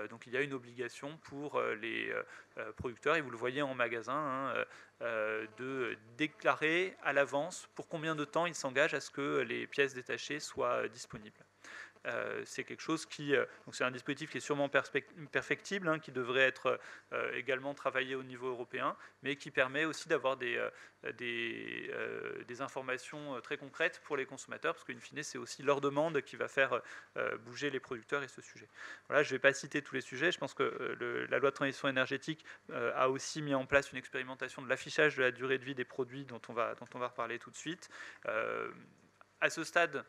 Donc il y a une obligation pour les producteurs, et vous le voyez en magasin, de déclarer à l'avance pour combien de temps ils s'engagent à ce que les pièces détachées soient disponibles. C'est quelque chose qui... donc c'est un dispositif qui est sûrement perfectible, hein, qui devrait être également travaillé au niveau européen, mais qui permet aussi d'avoir des informations très concrètes pour les consommateurs, parce qu'in fine, c'est aussi leur demande qui va faire bouger les producteurs et ce sujet. Voilà, je ne vais pas citer tous les sujets. Je pense que la loi de transition énergétique a aussi mis en place une expérimentation de l'affichage de la durée de vie des produits dont on va reparler tout de suite. À ce stade,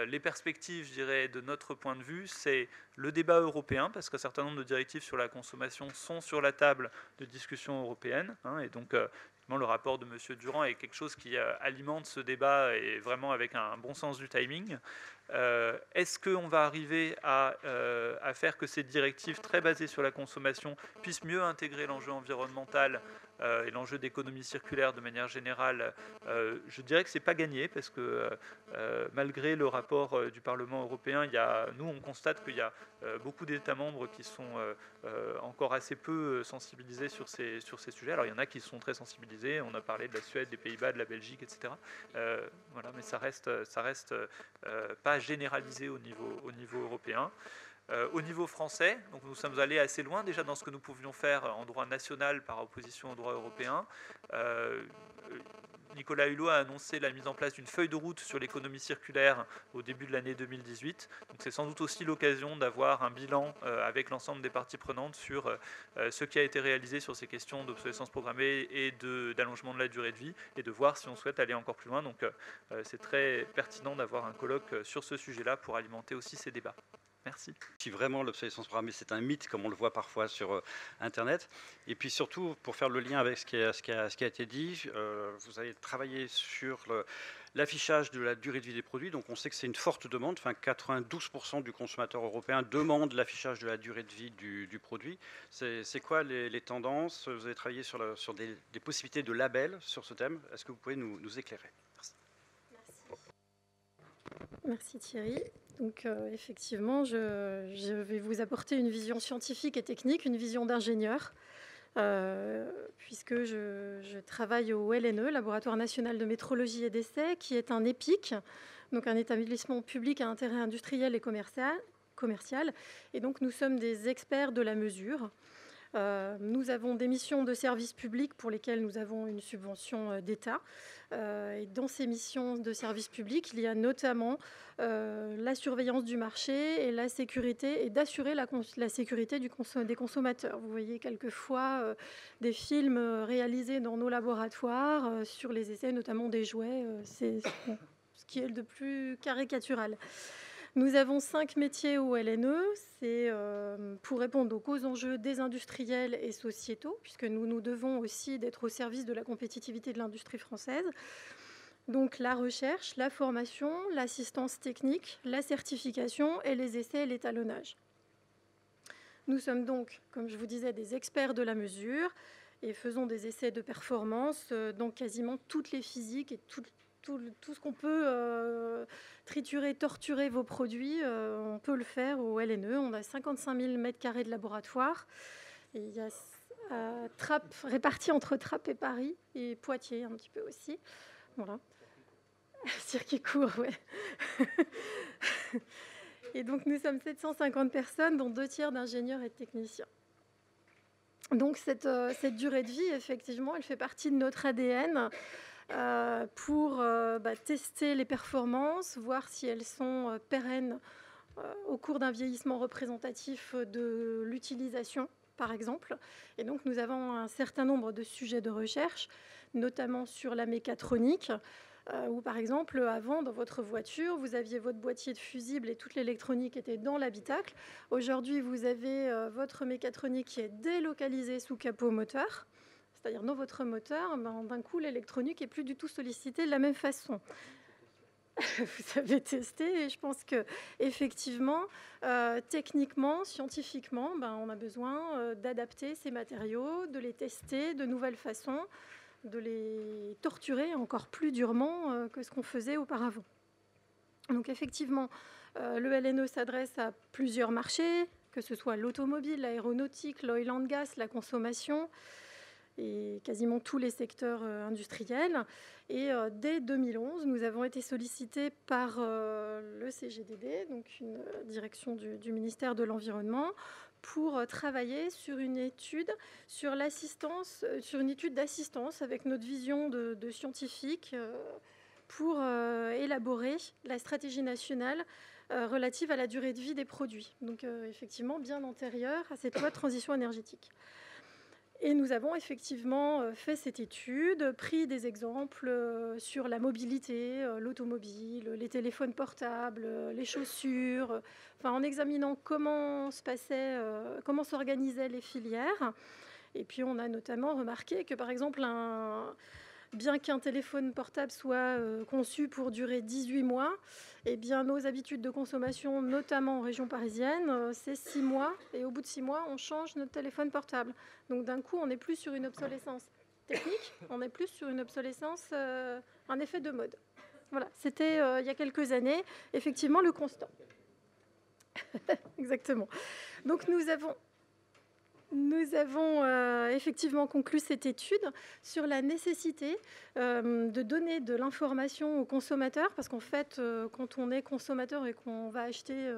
les perspectives, je dirais, de notre point de vue, c'est le débat européen, parce qu'un certain nombre de directives sur la consommation sont sur la table de discussion européenne, hein, et donc le rapport de M. Durand est quelque chose qui alimente ce débat, et vraiment avec un bon sens du timing. Est-ce qu'on va arriver à faire que ces directives très basées sur la consommation puissent mieux intégrer l'enjeu environnemental et l'enjeu d'économie circulaire de manière générale? Je dirais que ce n'est pas gagné, parce que malgré le rapport du Parlement européen, nous on constate qu'il y a beaucoup d'États membres qui sont encore assez peu sensibilisés sur ces sujets. Alors il y en a qui sont très sensibilisés, on a parlé de la Suède, des Pays-Bas, de la Belgique, etc. Voilà, mais ça reste pas généralisé au niveau européen. Au niveau français, donc nous sommes allés assez loin déjà dans ce que nous pouvions faire en droit national par opposition au droit européen. Nicolas Hulot a annoncé la mise en place d'une feuille de route sur l'économie circulaire au début de l'année 2018. Donc c'est sans doute aussi l'occasion d'avoir un bilan avec l'ensemble des parties prenantes sur ce qui a été réalisé sur ces questions d'obsolescence programmée et d'allongement de la durée de vie, et de voir si on souhaite aller encore plus loin. Donc c'est très pertinent d'avoir un colloque sur ce sujet-là pour alimenter aussi ces débats. Merci. Si vraiment l'obsolescence programmée, c'est un mythe, comme on le voit parfois sur Internet. Et puis surtout, pour faire le lien avec ce qui a été dit, vous avez travaillé sur l'affichage de la durée de vie des produits. Donc on sait que c'est une forte demande. Enfin, 92% du consommateur européen demande l'affichage de la durée de vie du produit. C'est quoi les tendances? Vous avez travaillé sur des possibilités de label sur ce thème. Est-ce que vous pouvez nous éclairer? Merci Thierry. Donc effectivement, je vais vous apporter une vision scientifique et technique, une vision d'ingénieur, puisque je travaille au LNE, Laboratoire National de Métrologie et d'Essais, qui est un EPIC, donc un établissement public à intérêt industriel et commercial. Et donc nous sommes des experts de la mesure. Nous avons des missions de service public pour lesquelles nous avons une subvention d'État. Et dans ces missions de service public, il y a notamment la surveillance du marché et la sécurité, et d'assurer la sécurité des consommateurs. Vous voyez quelquefois des films réalisés dans nos laboratoires sur les essais, notamment des jouets. C'est ce qui est de plus caricatural. Nous avons 5 métiers au LNE, c'est pour répondre aux enjeux des industriels et sociétaux, puisque nous devons aussi d'être au service de la compétitivité de l'industrie française. Donc la recherche, la formation, l'assistance technique, la certification et les essais et l'étalonnage. Nous sommes donc, comme je vous disais, des experts de la mesure et faisons des essais de performance dans quasiment toutes les physiques et tout ce qu'on peut triturer, torturer vos produits, on peut le faire au LNE. On a 55 000 m² de laboratoire. Et il y a Trappes, répartis entre Trappes et Paris, et Poitiers un petit peu aussi. Voilà. Circuit court, ouais. Et donc nous sommes 750 personnes, dont 2 tiers d'ingénieurs et de techniciens. Donc cette durée de vie, effectivement, elle fait partie de notre ADN. Pour tester les performances, voir si elles sont pérennes au cours d'un vieillissement représentatif de l'utilisation, par exemple. Et donc, nous avons un certain nombre de sujets de recherche, notamment sur la mécatronique, où, par exemple, avant, dans votre voiture, vous aviez votre boîtier de fusible et toute l'électronique était dans l'habitacle. Aujourd'hui, vous avez votre mécatronique qui est délocalisée sous capot moteur. C'est-à-dire dans votre moteur, d'un coup, l'électronique n'est plus du tout sollicitée de la même façon. vous avez testé, et je pense qu'effectivement, techniquement, scientifiquement, on a besoin d'adapter ces matériaux, de les tester de nouvelles façons, de les torturer encore plus durement que ce qu'on faisait auparavant. Donc effectivement, le LNE s'adresse à plusieurs marchés, que ce soit l'automobile, l'aéronautique, l'oil and gas, la consommation, et quasiment tous les secteurs industriels. Et dès 2011, nous avons été sollicités par le CGDD, donc une direction du ministère de l'Environnement, pour travailler sur une étude sur l'assistance, sur une étude d'assistance avec notre vision de scientifique pour élaborer la stratégie nationale relative à la durée de vie des produits. Donc effectivement bien antérieure à cette loi de transition énergétique. Et nous avons effectivement fait cette étude, pris des exemples sur la mobilité, l'automobile, les téléphones portables, les chaussures, en examinant comment s'organisaient les filières. Et puis on a notamment remarqué que par exemple, bien qu'un téléphone portable soit conçu pour durer 18 mois, eh bien, nos habitudes de consommation, notamment en région parisienne, c'est 6 mois. Et au bout de 6 mois, on change notre téléphone portable. Donc d'un coup, on n'est plus sur une obsolescence technique, on est plus sur une obsolescence, un effet de mode. Voilà, c'était il y a quelques années, effectivement, le constat. Exactement. Donc nous avons effectivement conclu cette étude sur la nécessité de donner de l'information aux consommateurs, parce qu'en fait, quand on est consommateur et qu'on va acheter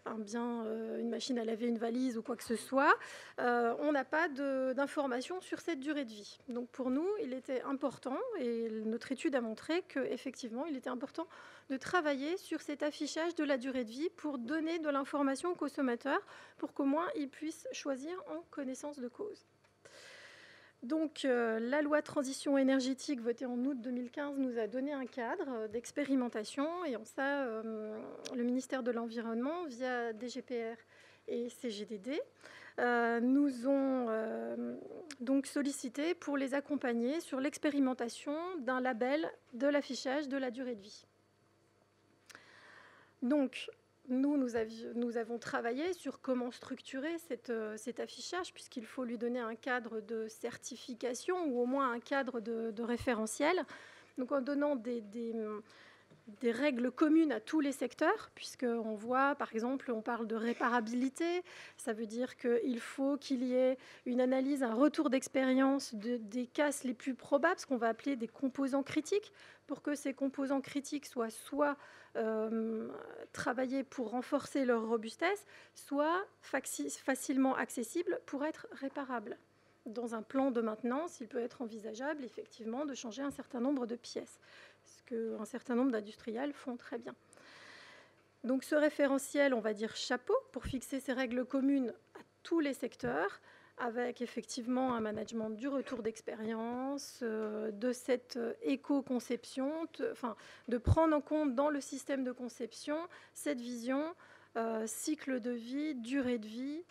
un bien, une machine à laver, une valise ou quoi que ce soit, on n'a pas d'informations sur cette durée de vie. Donc pour nous, il était important, et notre étude a montré qu'effectivement, il était important de travailler sur cet affichage de la durée de vie pour donner de l'information aux consommateurs, pour qu'au moins ils puissent choisir en connaissance de cause. Donc la loi de transition énergétique votée en août 2015 nous a donné un cadre d'expérimentation, et en ça, le ministère de l'Environnement, via DGPR et CGDD, nous ont donc sollicité pour les accompagner sur l'expérimentation d'un label de l'affichage de la durée de vie. Donc, nous avons travaillé sur comment structurer cet affichage, puisqu'il faut lui donner un cadre de certification ou au moins un cadre de référentiel. Donc, en donnant des règles communes à tous les secteurs, puisqu'on voit, par exemple, on parle de réparabilité. Ça veut dire qu'il faut qu'il y ait une analyse, un retour d'expérience des casses les plus probables, ce qu'on va appeler des composants critiques, pour que ces composants critiques soient soit travaillés pour renforcer leur robustesse, soit facilement accessibles pour être réparables. Dans un plan de maintenance, il peut être envisageable, effectivement, de changer un certain nombre de pièces, ce qu'un certain nombre d'industriels font très bien. Donc ce référentiel, on va dire chapeau, pour fixer ces règles communes à tous les secteurs, avec effectivement un management du retour d'expérience, de cette éco-conception, de prendre en compte dans le système de conception cette vision cycle de vie, durée de vie,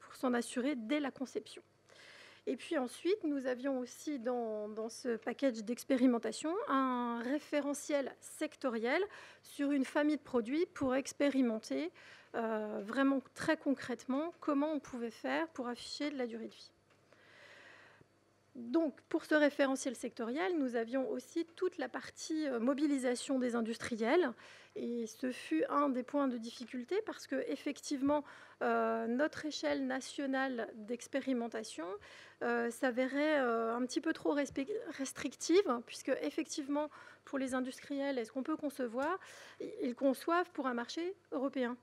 pour s'en assurer dès la conception. Et puis ensuite, nous avions aussi dans ce package d'expérimentation un référentiel sectoriel sur une famille de produits pour expérimenter vraiment très concrètement comment on pouvait faire pour afficher de la durée de vie. Donc, pour ce référentiel sectoriel, nous avions aussi toute la partie mobilisation des industriels, et ce fut un des points de difficulté parce que effectivement, notre échelle nationale d'expérimentation s'avérait un petit peu trop restrictive, puisque effectivement, pour les industriels, est-ce qu'on peut concevoir, ils conçoivent pour un marché européen,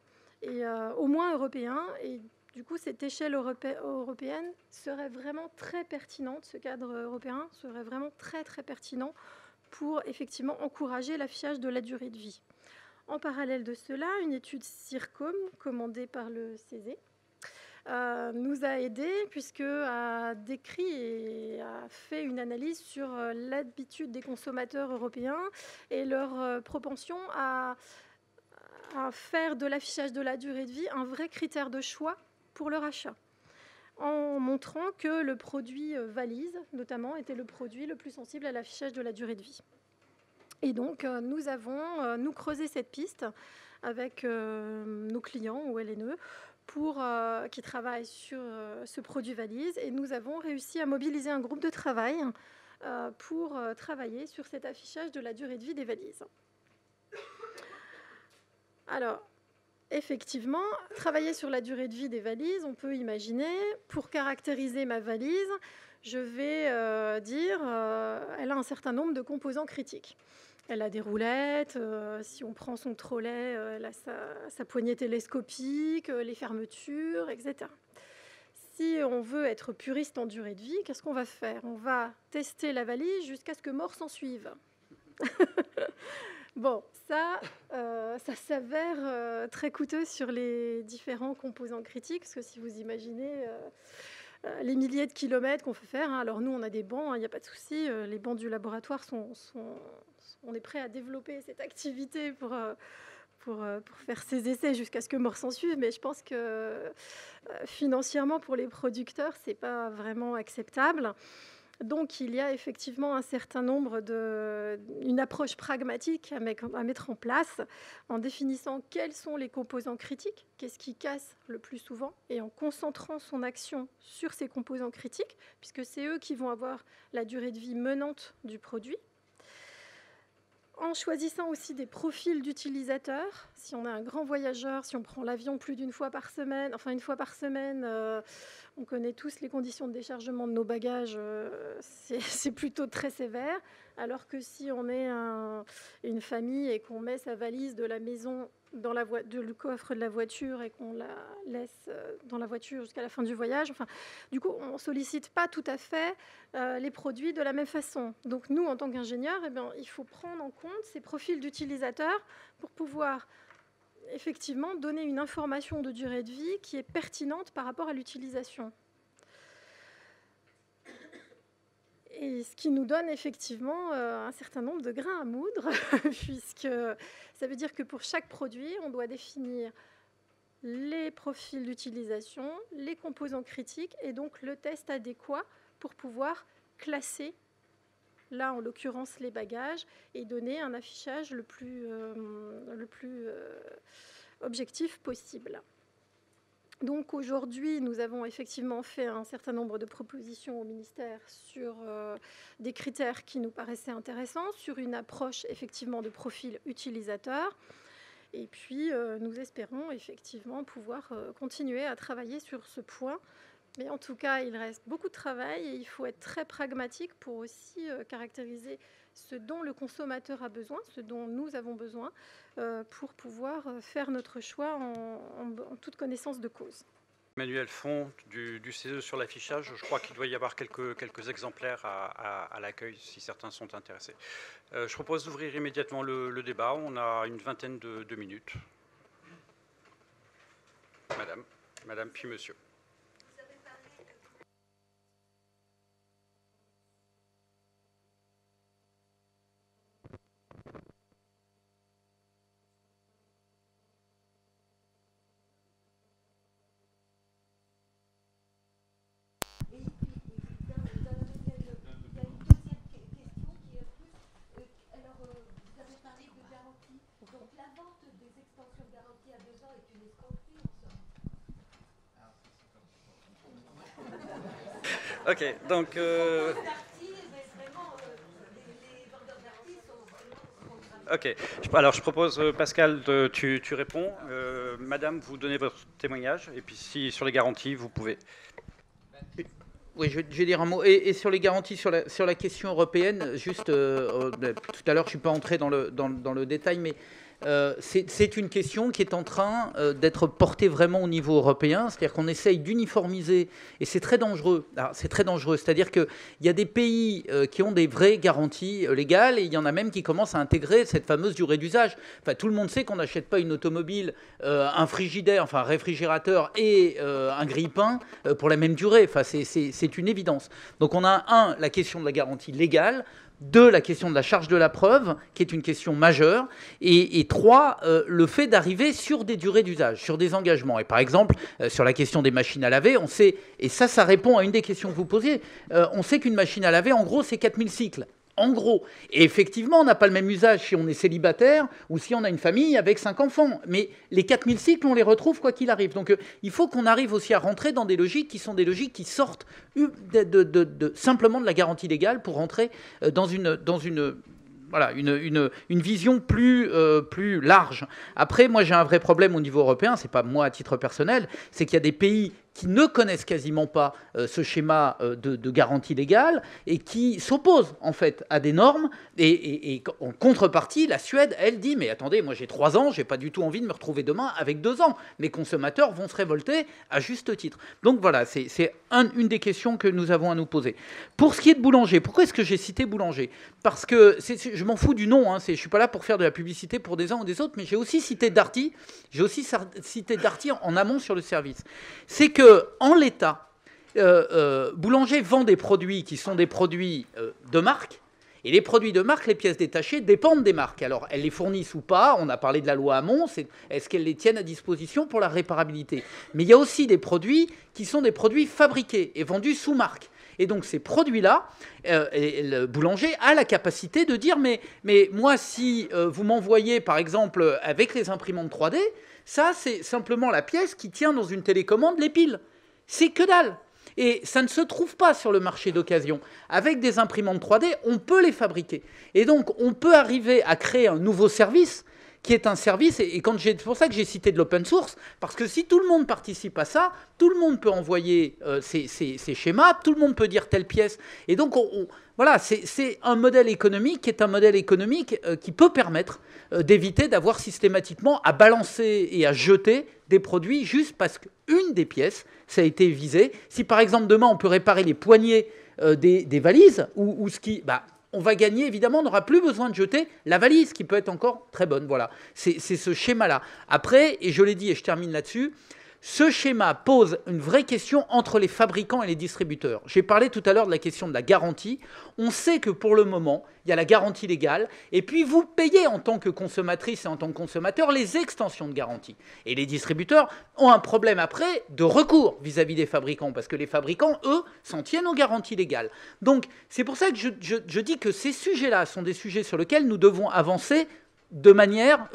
et au moins européen, et du coup, cette échelle européenne serait vraiment très pertinente, ce cadre européen serait vraiment très très pertinent pour effectivement encourager l'affichage de la durée de vie. En parallèle de cela, une étude CIRCOM commandée par le CESE nous a aidés, puisque a décrit et a fait une analyse sur l'habitude des consommateurs européens et leur propension à faire de l'affichage de la durée de vie un vrai critère de choix pour leur achat, en montrant que le produit valise, notamment, était le produit le plus sensible à l'affichage de la durée de vie. Et donc, nous avons creusé cette piste avec nos clients au LNE qui travaillent sur ce produit valise. Et nous avons réussi à mobiliser un groupe de travail pour travailler sur cet affichage de la durée de vie des valises. Alors, effectivement, travailler sur la durée de vie des valises, on peut imaginer, pour caractériser ma valise, je vais dire elle a un certain nombre de composants critiques. Elle a des roulettes, si on prend son trolley, elle a sa poignée télescopique, les fermetures, etc. Si on veut être puriste en durée de vie, qu'est-ce qu'on va faire? On va tester la valise jusqu'à ce que mort s'en suive. Bon, ça s'avère très coûteux sur les différents composants critiques, parce que si vous imaginez les milliers de kilomètres qu'on fait faire, alors nous on a des bancs, il n'y a pas de souci, les bancs du laboratoire on est prêt à développer cette activité pour faire ces essais jusqu'à ce que mort s'en suive, mais je pense que financièrement pour les producteurs c'est pas vraiment acceptable. Donc, il y a effectivement un certain nombre une approche pragmatique à mettre en place en définissant quels sont les composants critiques, qu'est-ce qui casse le plus souvent, et en concentrant son action sur ces composants critiques, puisque c'est eux qui vont avoir la durée de vie menante du produit. En choisissant aussi des profils d'utilisateurs. Si on est un grand voyageur, si on prend l'avion plus d'une fois par semaine, enfin une fois par semaine, on connaît tous les conditions de déchargement de nos bagages, c'est plutôt très sévère. Alors que si on est une famille et qu'on met sa valise de la maison dans le coffre de la voiture et qu'on la laisse dans la voiture jusqu'à la fin du voyage, enfin, du coup, on ne sollicite pas tout à fait les produits de la même façon. Donc nous, en tant qu'ingénieurs, il faut prendre en compte ces profils d'utilisateurs pour pouvoir effectivement donner une information de durée de vie qui est pertinente par rapport à l'utilisation. Et ce qui nous donne effectivement un certain nombre de grains à moudre, puisque ça veut dire que pour chaque produit, on doit définir les profils d'utilisation, les composants critiques et donc le test adéquat pour pouvoir classer, là en l'occurrence les bagages, et donner un affichage le plus objectif possible. Donc aujourd'hui, nous avons effectivement fait un certain nombre de propositions au ministère sur des critères qui nous paraissaient intéressants, sur une approche effectivement de profil utilisateur. Et puis, nous espérons effectivement pouvoir continuer à travailler sur ce point. Mais en tout cas, il reste beaucoup de travail et il faut être très pragmatique pour aussi caractériser ce dont le consommateur a besoin, ce dont nous avons besoin, pour pouvoir faire notre choix en toute connaissance de cause. Manuel Font du CESE sur l'affichage, je crois qu'il doit y avoir quelques exemplaires à l'accueil si certains sont intéressés. Je propose d'ouvrir immédiatement le débat. On a une vingtaine de minutes. Madame puis monsieur. Ok, donc... Ok, alors je propose, Pascal, tu réponds. Madame, vous donnez votre témoignage, et puis si sur les garanties, vous pouvez. Oui, je vais dire un mot. Et sur les garanties, sur la question européenne, juste, tout à l'heure, je ne suis pas entré dans le détail, mais c'est une question qui est en train d'être portée vraiment au niveau européen, c'est-à-dire qu'on essaye d'uniformiser, et c'est très dangereux. C'est-à-dire qu'il y a des pays qui ont des vraies garanties légales, et il y en a même qui commencent à intégrer cette fameuse durée d'usage. Enfin, tout le monde sait qu'on n'achète pas une automobile, un frigidaire, enfin un réfrigérateur et un grille-pain pour la même durée. Enfin, c'est une évidence. Donc on a la question de la garantie légale, 2, la question de la charge de la preuve, qui est une question majeure, et 3, le fait d'arriver sur des durées d'usage, sur des engagements. Et par exemple, sur la question des machines à laver, on sait, et ça répond à une des questions que vous posiez, on sait qu'une machine à laver, en gros, c'est 4000 cycles. En gros. Et effectivement, on n'a pas le même usage si on est célibataire ou si on a une famille avec 5 enfants. Mais les 4000 cycles, on les retrouve quoi qu'il arrive. Donc il faut qu'on arrive aussi à rentrer dans des logiques qui sont des logiques qui sortent simplement de la garantie légale pour rentrer dans une vision plus large. Après, moi, j'ai un vrai problème au niveau européen, c'est pas moi à titre personnel, c'est qu'il y a des pays qui ne connaissent quasiment pas ce schéma de garantie légale et qui s'opposent en fait à des normes. Et en contrepartie, la Suède, elle dit « Mais attendez, moi j'ai 3 ans, j'ai pas du tout envie de me retrouver demain avec 2 ans. Mes consommateurs vont se révolter à juste titre. » Donc voilà, c'est une des questions que nous avons à nous poser. Pour ce qui est de Boulanger, pourquoi est-ce que j'ai cité Boulanger? Parce que je m'en fous du nom, hein, je suis pas là pour faire de la publicité pour des uns ou des autres, mais j'ai aussi cité Darty. J'ai aussi cité Darty en amont sur le service. C'est que en l'état, Boulanger vend des produits qui sont des produits de marque. Et les produits de marque, les pièces détachées, dépendent des marques. Alors, elles les fournissent ou pas. On a parlé de la loi Hamon. Est-ce qu'elles les tiennent à disposition pour la réparabilité? Mais il y a aussi des produits qui sont des produits fabriqués et vendus sous marque. Et donc, ces produits-là, le boulanger a la capacité de dire mais moi, si vous m'envoyez, par exemple, avec les imprimantes 3D, ça, c'est simplement la pièce qui tient dans une télécommande les piles. C'est que dalle. Et ça ne se trouve pas sur le marché d'occasion. Avec des imprimantes 3D, on peut les fabriquer. Et donc, on peut arriver à créer un nouveau service qui est un service, et c'est pour ça que j'ai cité de l'open source, parce que si tout le monde participe à ça, tout le monde peut envoyer ses schémas, tout le monde peut dire telle pièce. Et donc, voilà, c'est un modèle économique qui est un modèle économique qui peut permettre d'éviter d'avoir systématiquement à balancer et à jeter des produits juste parce qu'une des pièces, ça a été visé. Si par exemple demain on peut réparer les poignées des valises ou ce qui... on va gagner, évidemment, on n'aura plus besoin de jeter la valise, qui peut être encore très bonne. Voilà, c'est ce schéma-là. Après, et je l'ai dit et je termine là-dessus, ce schéma pose une vraie question entre les fabricants et les distributeurs. J'ai parlé tout à l'heure de la question de la garantie. On sait que pour le moment, il y a la garantie légale, et puis vous payez en tant que consommatrice et en tant que consommateur les extensions de garantie. Et les distributeurs ont un problème après de recours vis-à-vis des fabricants, parce que les fabricants, eux, s'en tiennent aux garanties légales. Donc, c'est pour ça que je dis que ces sujets-là sont des sujets sur lesquels nous devons avancer de manière...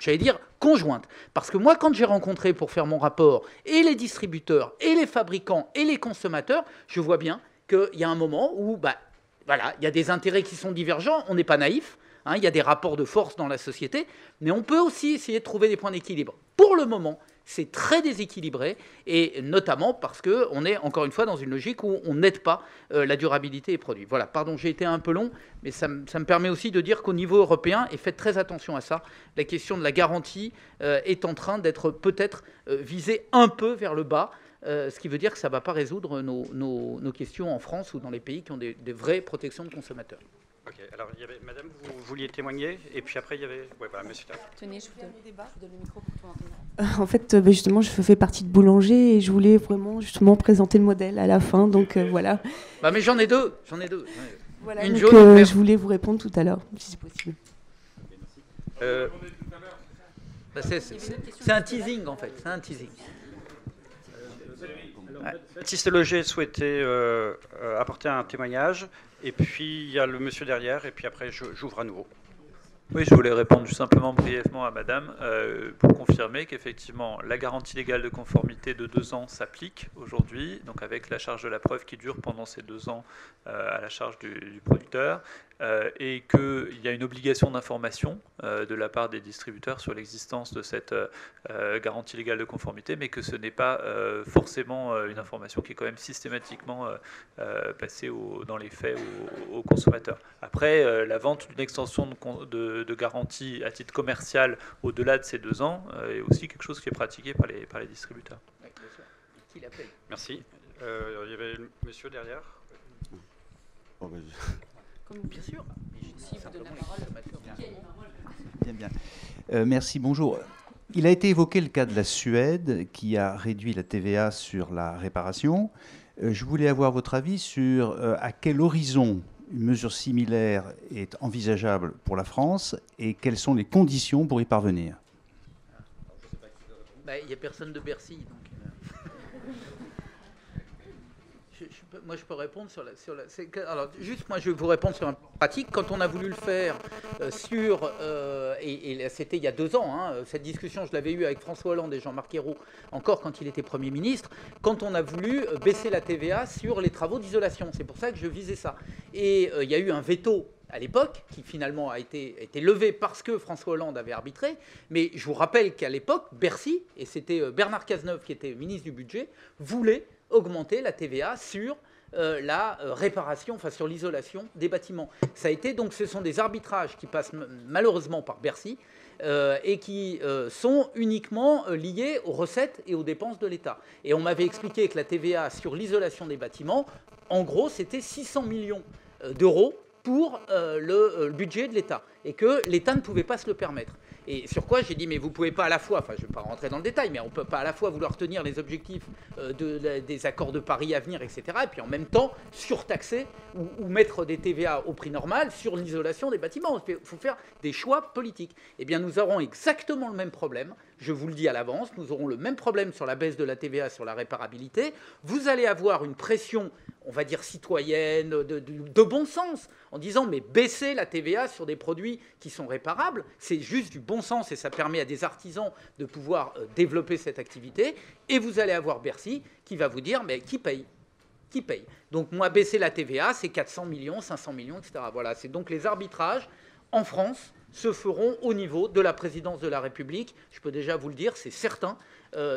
j'allais dire conjointe. Parce que moi, quand j'ai rencontré pour faire mon rapport et les distributeurs, et les fabricants, et les consommateurs, je vois bien qu'il y a un moment où, voilà, il y a des intérêts qui sont divergents, on n'est pas naïf, hein, il y a des rapports de force dans la société, mais on peut aussi essayer de trouver des points d'équilibre. Pour le moment, c'est très déséquilibré, et notamment parce qu'on est, encore une fois, dans une logique où on n'aide pas la durabilité des produits. Voilà, pardon, j'ai été un peu long, mais ça me permet aussi de dire qu'au niveau européen, et faites très attention à ça, la question de la garantie est en train d'être peut-être visée un peu vers le bas, ce qui veut dire que ça ne va pas résoudre nos questions en France ou dans les pays qui ont des vraies protections de consommateurs. Ok, alors il y avait, madame, vous vouliez témoigner, et puis après il y avait, ouais, voilà, monsieur. Tenez, je vous donne le micro pour toi. En fait, justement, je fais partie de Boulanger et je voulais vraiment justement présenter le modèle à la fin, donc voilà. Mais j'en ai deux. Voilà, une donc, jaune, une verte. je voulais vous répondre tout à l'heure, si c'est possible. C'est un teasing en fait, c'est un teasing. Baptiste Loger souhaitait apporter un témoignage, et puis il y a le monsieur derrière, et puis après j'ouvre à nouveau. Oui, je voulais répondre simplement brièvement à madame pour confirmer qu'effectivement la garantie légale de conformité de 2 ans s'applique aujourd'hui, donc avec la charge de la preuve qui dure pendant ces 2 ans à la charge du producteur, et qu'il y a une obligation d'information de la part des distributeurs sur l'existence de cette garantie légale de conformité, mais que ce n'est pas forcément une information qui est quand même systématiquement passée dans les faits aux consommateurs. Après, la vente d'une extension de garantie à titre commercial au-delà de ces 2 ans est aussi quelque chose qui est pratiqué par les distributeurs. Merci. Il y avait le monsieur derrière. Bien sûr. Si vous donnez la parole, Bien. Merci, bonjour. Il a été évoqué le cas de la Suède qui a réduit la TVA sur la réparation. Je voulais avoir votre avis sur à quel horizon une mesure similaire est envisageable pour la France et quelles sont les conditions pour y parvenir. Il n'y a personne de Bercy. Donc, Moi, je peux répondre sur la. Alors, juste, moi, je vais vous répondre sur un plan pratique. Quand on a voulu le faire et c'était il y a 2 ans, hein, cette discussion, je l'avais eue avec François Hollande et Jean-Marc Ayrault, encore quand il était Premier ministre, quand on a voulu baisser la TVA sur les travaux d'isolation. C'est pour ça que je visais ça. Et il y a eu un veto à l'époque, qui finalement a été levé parce que François Hollande avait arbitré. Mais je vous rappelle qu'à l'époque, Bercy, et c'était Bernard Cazeneuve qui était ministre du Budget, voulait augmenter la TVA sur la réparation, enfin sur l'isolation des bâtiments. Ça a été, donc ce sont des arbitrages qui passent malheureusement par Bercy et qui sont uniquement liés aux recettes et aux dépenses de l'État. Et on m'avait expliqué que la TVA sur l'isolation des bâtiments, en gros, c'était 600 millions d'euros pour le budget de l'État, et que l'État ne pouvait pas se le permettre. Et sur quoi j'ai dit, mais vous ne pouvez pas à la fois, enfin je ne vais pas rentrer dans le détail, mais on ne peut pas à la fois vouloir tenir les objectifs des accords de Paris à venir, etc., et puis en même temps surtaxer ou mettre des TVA au prix normal sur l'isolation des bâtiments. Il faut faire des choix politiques. Eh bien, nous aurons exactement le même problème, je vous le dis à l'avance, nous aurons le même problème sur la baisse de la TVA sur la réparabilité. Vous allez avoir une pression, on va dire citoyenne, de bon sens, en disant, mais baisser la TVA sur des produits qui sont réparables, c'est juste du bon sens et ça permet à des artisans de pouvoir développer cette activité. Et vous allez avoir Bercy qui va vous dire, mais qui paye ? Qui paye ? Donc moi, baisser la TVA, c'est 400 millions, 500 millions, etc. Voilà, c'est donc les arbitrages en France se feront au niveau de la présidence de la République. Je peux déjà vous le dire, c'est certain.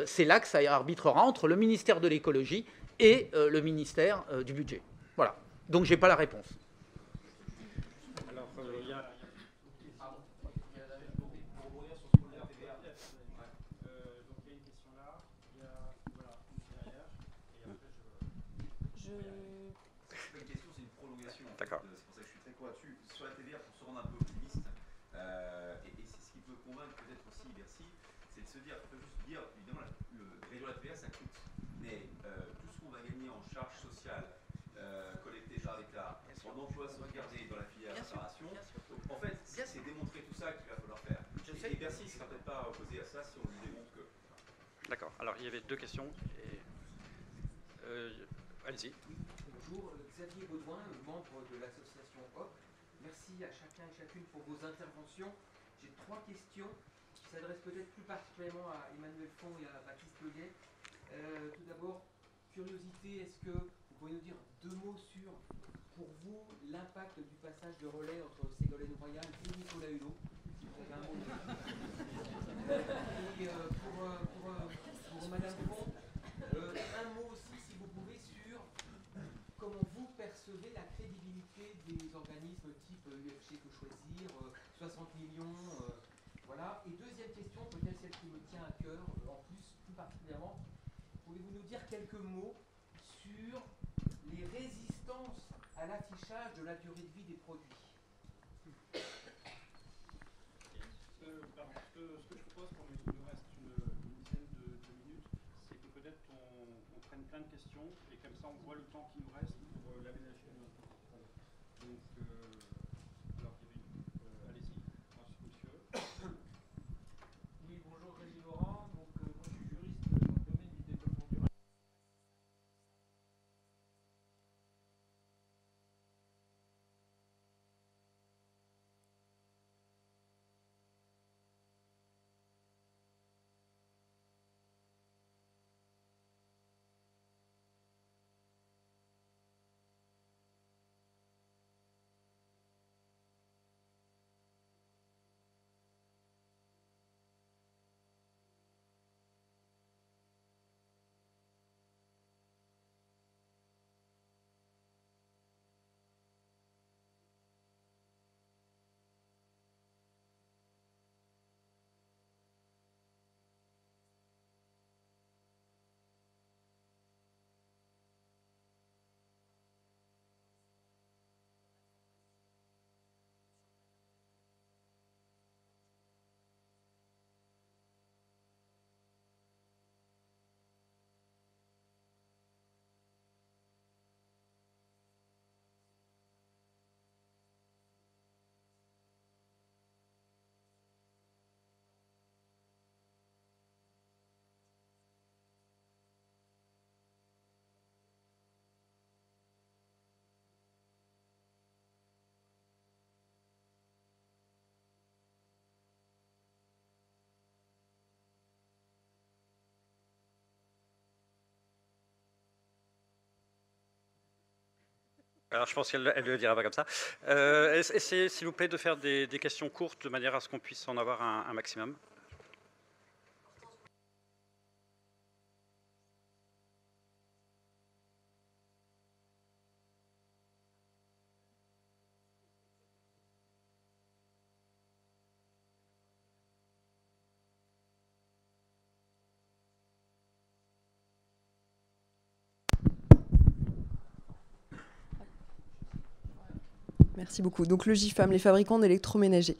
C'est là que ça arbitrera entre le ministère de l'écologie et le ministère du budget. Voilà. Donc je n'ai pas la réponse. D'accord. C'est pour ça que je suis très court là-dessus. Sur la TVA, pour se rendre un peu optimiste, et c'est ce qui peut convaincre peut-être aussi Bercy, c'est de se dire, il faut juste dire, évidemment, réduire la TVA, ça coûte. Mais tout ce qu'on va gagner en charges sociales collectées par l'État, en emploi sauvegardé dans la filière réparation, en fait, c'est démontrer tout ça qu'il va falloir faire. Et Bercy ne sera peut-être pas opposé à ça si on lui démontre que. D'accord. Alors, il y avait 2 questions. Allez-y. Bonjour, Xavier Baudouin, membre de l'association HOP. Merci à chacun et chacune pour vos interventions. J'ai 3 questions qui s'adressent peut-être plus particulièrement à Emmanuel Font et à Baptiste Leguet. Tout d'abord, curiosité, est-ce que vous pouvez nous dire 2 mots sur, pour vous, l'impact du passage de relais entre Ségolène Royal et Nicolas Hulot? Et pour Madame Font, un mot aussi, si vous pouvez, sur comment vous percevez la crédibilité des organismes type UFC Que Choisir, 60 millions, voilà. Et deuxième question, peut-être celle qui me tient à cœur, en plus particulièrement, pouvez-vous nous dire quelques mots sur les résistances à l'affichage de la durée de vie des produits? Ce que je propose, pour il nous reste une dizaine de minutes, c'est que peut-être on prenne plein de questions et comme ça on voit le temps qui nous reste pour l'aménager de notre côté. Donc, alors, allez-y, monsieur. Oui, bonjour, Régis Laurent. Donc, moi je suis juriste dans le domaine du développement durable. Alors, je pense qu'elle ne le dira pas comme ça. Essayez, s'il vous plaît, de faire des questions courtes de manière à ce qu'on puisse en avoir un maximum. Merci beaucoup. Donc le GIFAM, les fabricants d'électroménagers.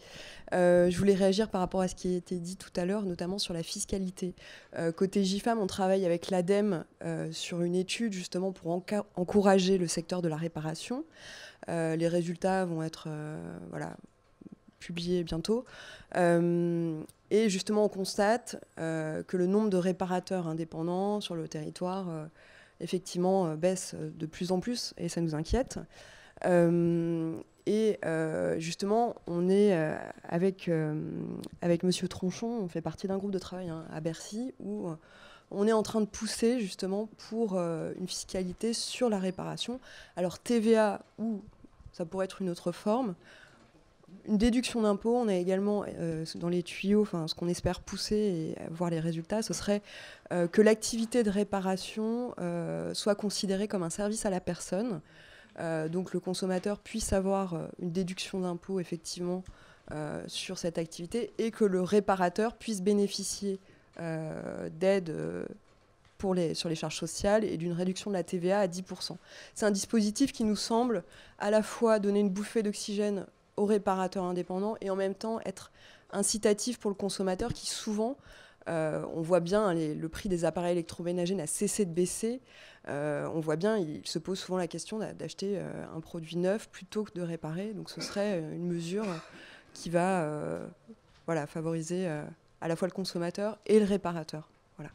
Je voulais réagir par rapport à ce qui a été dit tout à l'heure, notamment sur la fiscalité. Côté GIFAM, on travaille avec l'ADEME sur une étude justement pour encourager le secteur de la réparation. Les résultats vont être publiés bientôt. Et justement, on constate que le nombre de réparateurs indépendants sur le territoire, effectivement, baisse de plus en plus, et ça nous inquiète. Justement, on est avec Monsieur Tronchon, on fait partie d'un groupe de travail à Bercy, où on est en train de pousser justement pour une fiscalité sur la réparation. Alors TVA, ou ça pourrait être une autre forme, une déduction d'impôt. On a également dans les tuyaux, ce qu'on espère pousser et voir les résultats, ce serait que l'activité de réparation soit considérée comme un service à la personne. Donc le consommateur puisse avoir une déduction d'impôt effectivement sur cette activité, et que le réparateur puisse bénéficier d'aides sur les charges sociales et d'une réduction de la TVA à 10%. C'est un dispositif qui nous semble à la fois donner une bouffée d'oxygène aux réparateurs indépendants et en même temps être incitatif pour le consommateur qui souvent, on voit bien, le prix des appareils électroménagers n'a cessé de baisser. On voit bien, il se pose souvent la question d'acheter un produit neuf plutôt que de réparer. Donc ce serait une mesure qui va favoriser à la fois le consommateur et le réparateur. Voilà.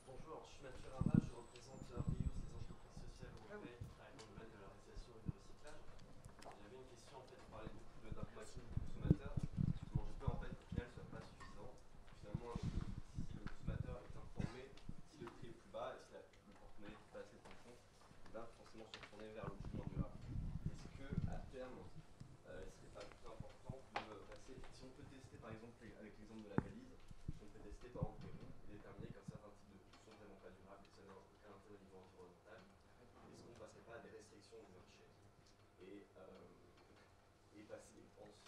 Bonjour, je suis Mathieu Rabat, je représente Reuse, les entreprises sociales européennes qui travaillent dans le domaine de la réalisation et du recyclage. J'avais une question, en fait, vous parlez beaucoup d'information du consommateur. Comment je peux, en fait, au final, ce soit pas suffisant. Finalement, si le consommateur est informé, si le prix est plus bas, et si le porte-monnaie n'est pas assez profond, il va forcément se tourner vers le logement durable. Est-ce que, à terme, ce n'est pas plus important de passer, si on peut tester, par exemple, avec l'exemple de la valise, si on peut tester, par exemple, et déterminer qu'un certain type de sont vraiment pas durables, et ça n'a aucun intérêt au niveau environnemental, est-ce qu'on ne passerait pas à des restrictions du marché et passer, je pense,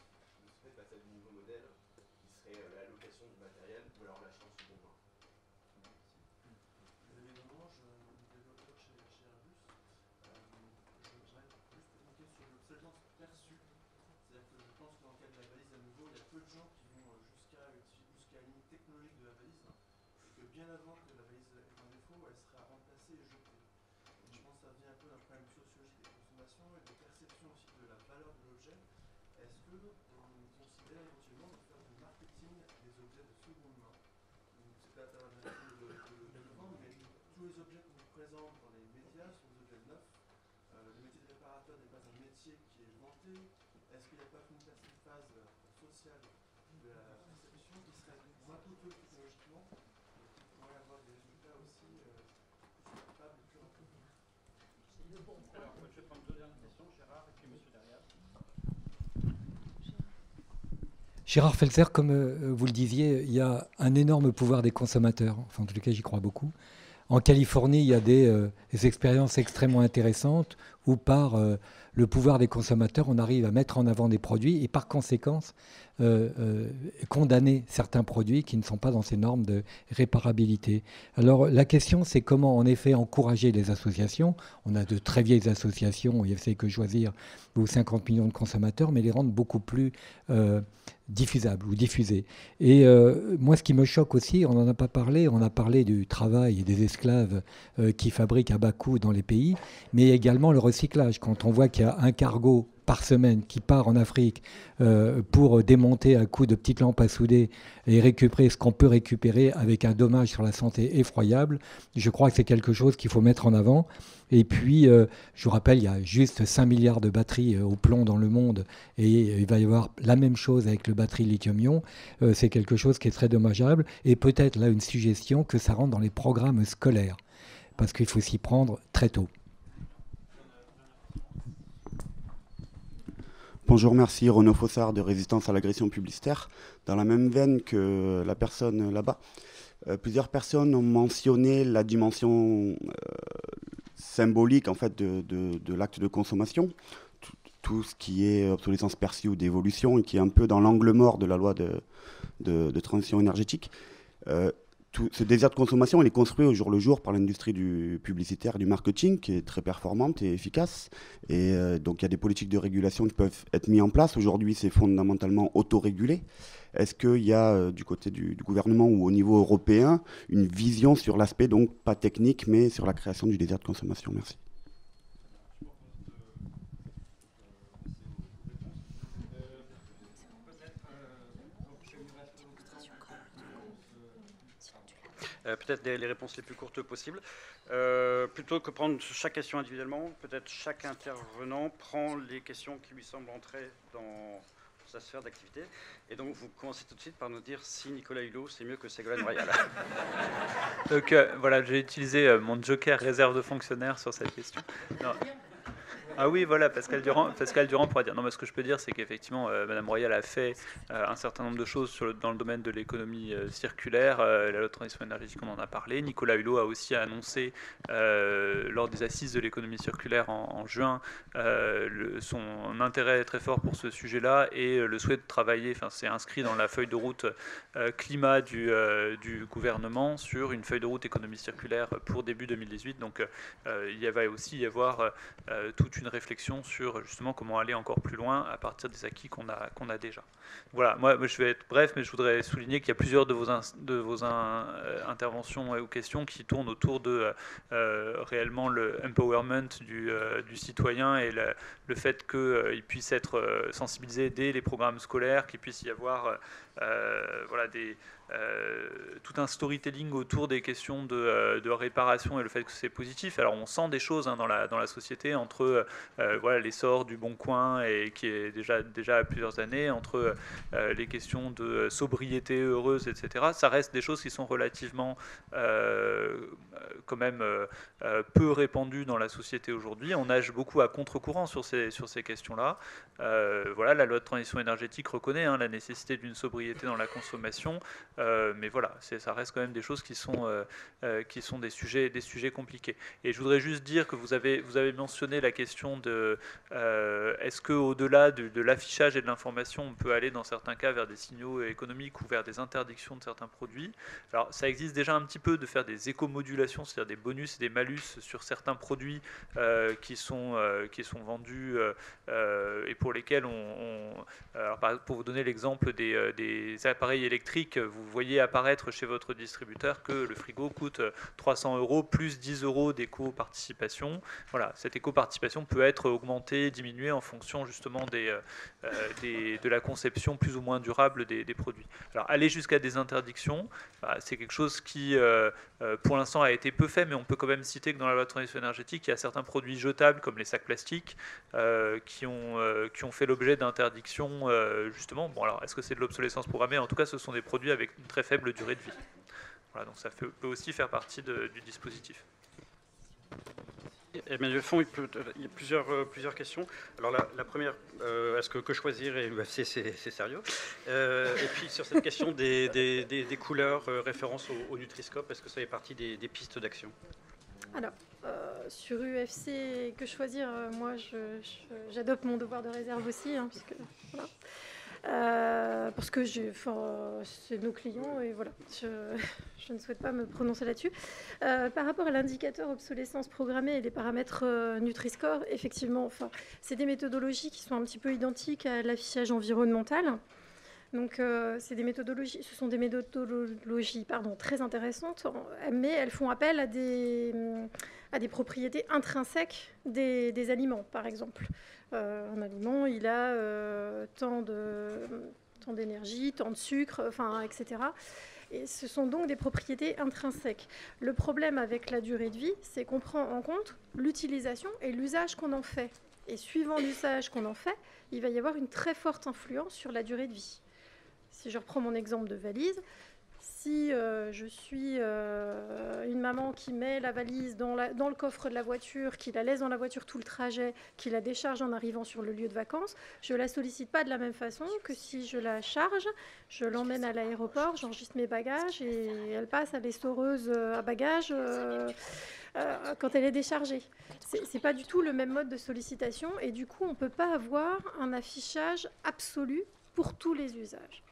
passer à du nouveau modèle qui serait la location du matériel ou alors l'achat en second main. Évidemment, je suis développeur chez Airbus. Je voudrais juste évoquer sur l'obsolescence perçue. C'est-à-dire que je pense que dans le cas de la valise à nouveau, il y a peu de gens qui vont jusqu'à la limite technologique de la valise, et que bien avant que la valise ait un défaut, elle sera remplacée et jetée. Et je pense que ça vient un peu d'un problème sociologique des consommations et de perception aussi de la valeur de l'objet. Est-ce qu'on considère éventuellement de faire du marketing des objets de seconde main? C'est pas la façon de le vendre, mais tous les objets qu'on nous présente dans les médias sont des objets neufs. Le métier de réparateur n'est pas un métier qui est vanté. Est-ce qu'il n'y a pas une phase sociale de la perception qui serait moins coûteuse technologiquement et qui pourrait avoir des résultats aussi supportables et plus rapides? Alors, je vais prendre deux dernières questions, Gérard et puis monsieur derrière. Gérard Felzer, comme vous le disiez, il y a un énorme pouvoir des consommateurs. Enfin, en tout cas, j'y crois beaucoup. En Californie, il y a des expériences extrêmement intéressantes où, par le pouvoir des consommateurs, on arrive à mettre en avant des produits et, par conséquence, condamner certains produits qui ne sont pas dans ces normes de réparabilité. Alors, la question, c'est comment, en effet, encourager les associations. On a de très vieilles associations, IFC Que Choisir, ou 50 millions de consommateurs, mais les rendre beaucoup plus diffusables ou diffusés. Et moi, ce qui me choque aussi, on n'en a pas parlé, on a parlé du travail et des esclaves qui fabriquent à bas coût dans les pays, mais également le recyclage. Quand on voit qu'il y a un cargo par semaine qui part en Afrique pour démonter à coups de petites lampes à souder et récupérer ce qu'on peut récupérer avec un dommage sur la santé effroyable, je crois que c'est quelque chose qu'il faut mettre en avant. Et puis, je vous rappelle, il y a juste 5 milliards de batteries au plomb dans le monde et il va y avoir la même chose avec le batterie lithium-ion. C'est quelque chose qui est très dommageable et peut-être là une suggestion que ça rentre dans les programmes scolaires. parce qu'il faut s'y prendre très tôt. Bonjour, merci. Renaud Fossard de Résistance à l'agression publicitaire. Dans la même veine que la personne là-bas, plusieurs personnes ont mentionné la dimension symbolique en fait, de l'acte de consommation, tout ce qui est obsolescence perçue ou d'évolution, et qui est un peu dans l'angle mort de la loi de transition énergétique. Ce désir de consommation, il est construit au jour le jour par l'industrie du publicitaire, du marketing, qui est très performante et efficace. Et donc il y a des politiques de régulation qui peuvent être mises en place. Aujourd'hui, c'est fondamentalement autorégulé. Est-ce qu'il y a du côté du gouvernement ou au niveau européen une vision sur l'aspect, donc pas technique, mais sur la création du désir de consommation? Merci. Peut-être les réponses les plus courtes possibles. Plutôt que prendre chaque question individuellement, peut-être chaque intervenant prend les questions qui lui semblent entrer dans sa sphère d'activité. Et donc, vous commencez tout de suite par nous dire si Nicolas Hulot, c'est mieux que Ségolène Royal. Donc, voilà, j'ai utilisé mon joker réserve de fonctionnaire sur cette question. Non. Ah oui, voilà, Pascal Durand pourra dire. Non, mais ce que je peux dire, c'est qu'effectivement, Madame Royal a fait un certain nombre de choses dans le domaine de l'économie circulaire. La loi de transition énergétique, on en a parlé. Nicolas Hulot a aussi annoncé, lors des assises de l'économie circulaire en juin, son intérêt très fort pour ce sujet-là et le souhait de travailler, enfin, c'est inscrit dans la feuille de route climat du gouvernement sur une feuille de route économie circulaire pour début 2018. Donc, il va aussi y avoir toute une réflexion sur justement comment aller encore plus loin à partir des acquis qu'on a déjà. Voilà, moi je vais être bref, mais je voudrais souligner qu'il y a plusieurs de vos interventions ou questions qui tournent autour de réellement le empowerment du citoyen et le fait qu'il puisse être sensibilisé dès les programmes scolaires, qu'il puisse y avoir voilà, tout un storytelling autour des questions de réparation et le fait que c'est positif. Alors on sent des choses dans la société entre voilà, l'essor du Bon Coin et qui est déjà à plusieurs années, entre les questions de sobriété heureuse, etc. Ça reste des choses qui sont relativement quand même peu répandues dans la société aujourd'hui. On nage beaucoup à contre-courant sur ces questions-là. Voilà, la loi de transition énergétique reconnaît la nécessité d'une sobriété dans la consommation, mais voilà, ça reste quand même des choses qui sont des sujets compliqués. Et je voudrais juste dire que vous avez mentionné la question de est-ce qu'au-delà de l'affichage et de l'information, on peut aller dans certains cas vers des signaux économiques ou vers des interdictions de certains produits. Alors ça existe déjà un petit peu de faire des éco-modulations, c'est-à-dire des bonus et des malus sur certains produits qui sont vendus et pour lesquels alors, pour vous donner l'exemple des appareils électriques, vous voyez apparaître chez votre distributeur que le frigo coûte 300 € plus 10 € d'éco-participation. Voilà, cette éco-participation peut être augmentée, diminuée en fonction justement de la conception plus ou moins durable des produits. Alors aller jusqu'à des interdictions, c'est quelque chose qui pour l'instant a été peu fait, mais on peut quand même citer que dans la loi de transition énergétique, il y a certains produits jetables comme les sacs plastiques qui ont fait l'objet d'interdictions justement. Bon, alors est-ce que c'est de l'obsolescence programmée? En tout cas, ce sont des produits avec une très faible durée de vie. Voilà, donc ça peut aussi faire partie du dispositif. Eh bien, de fond, il y a plusieurs questions. Alors la première, est-ce que choisir et l'UFC, c'est sérieux. Et puis sur cette question des couleurs, référence au Nutri-Scope, est-ce que ça fait partie des pistes d'action? Alors, sur UFC, que choisir, moi j'adopte mon devoir de réserve aussi, puisque, voilà. Parce que c'est nos clients et voilà, je ne souhaite pas me prononcer là-dessus. Par rapport à l'indicateur obsolescence programmée et les paramètres Nutri-Score, effectivement, c'est des méthodologies qui sont un petit peu identiques à l'affichage environnemental. Donc, ce sont des méthodologies très intéressantes, mais elles font appel à des propriétés intrinsèques des aliments, par exemple. Un aliment, il a tant d'énergie, tant de sucre, etc. Et ce sont donc des propriétés intrinsèques. Le problème avec la durée de vie, c'est qu'on prend en compte l'utilisation et l'usage qu'on en fait. Et suivant l'usage qu'on en fait, il va y avoir une très forte influence sur la durée de vie. Si je reprends mon exemple de valise, Si je suis une maman qui met la valise dans le coffre de la voiture, qui la laisse dans la voiture tout le trajet, qui la décharge en arrivant sur le lieu de vacances, je ne la sollicite pas de la même façon que si je la charge, je l'emmène à l'aéroport, j'enregistre mes bagages et elle passe à l'essoreuse à bagages quand elle est déchargée. C'est pas du tout le même mode de sollicitation et du coup on ne peut pas avoir un affichage absolu pour tous les usages.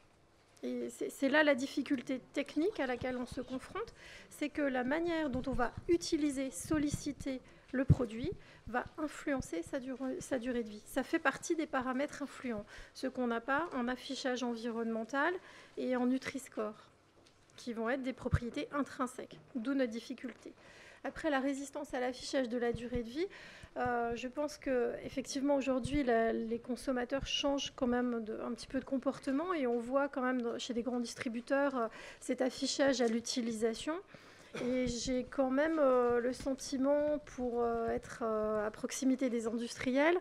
Et c'est là la difficulté technique à laquelle on se confronte, c'est que la manière dont on va utiliser, solliciter le produit va influencer sa durée de vie. Ça fait partie des paramètres influents, ce qu'on n'a pas en affichage environnemental et en Nutri-Score, qui vont être des propriétés intrinsèques, d'où notre difficulté. Après, la résistance à l'affichage de la durée de vie, je pense qu'effectivement, aujourd'hui, les consommateurs changent quand même un petit peu de comportement et on voit quand même chez des grands distributeurs cet affichage à l'utilisation. Et j'ai quand même le sentiment, pour être à proximité des industriels,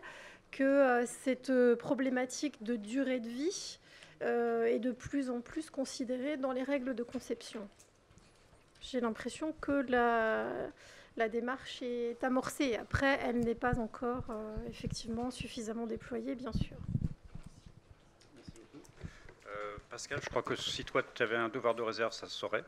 que cette problématique de durée de vie est de plus en plus considérée dans les règles de conception. J'ai l'impression que la démarche est amorcée. Après, elle n'est pas encore effectivement suffisamment déployée, bien sûr. Pascal, je crois que si toi tu avais un devoir de réserve, ça se saurait.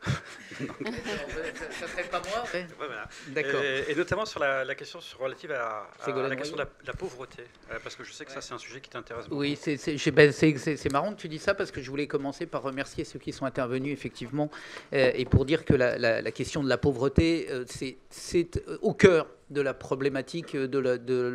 Ça serait pas moi, ouais. Ouais, voilà. D'accord. Et notamment sur la question relative à la question de la pauvreté, parce que je sais que ça c'est un sujet qui t'intéresse beaucoup. Oui, c'est marrant que tu dis ça parce que je voulais commencer par remercier ceux qui sont intervenus effectivement et pour dire que la question de la pauvreté, c'est au cœur de la problématique de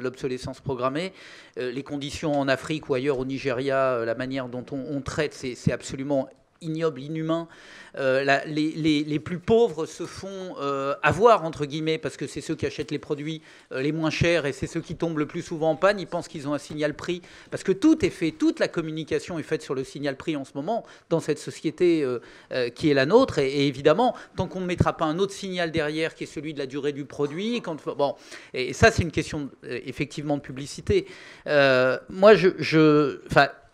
l'obsolescence programmée. Les conditions en Afrique ou ailleurs au Nigeria, la manière dont on traite, c'est absolument ignoble, inhumain. Les plus pauvres se font avoir, entre guillemets, parce que c'est ceux qui achètent les produits les moins chers et c'est ceux qui tombent le plus souvent en panne. Ils pensent qu'ils ont un signal prix, parce que tout est fait, toute la communication est faite sur le signal prix en ce moment, dans cette société qui est la nôtre. Et évidemment, tant qu'on ne mettra pas un autre signal derrière, qui est celui de la durée du produit, et ça, c'est une question effectivement de publicité.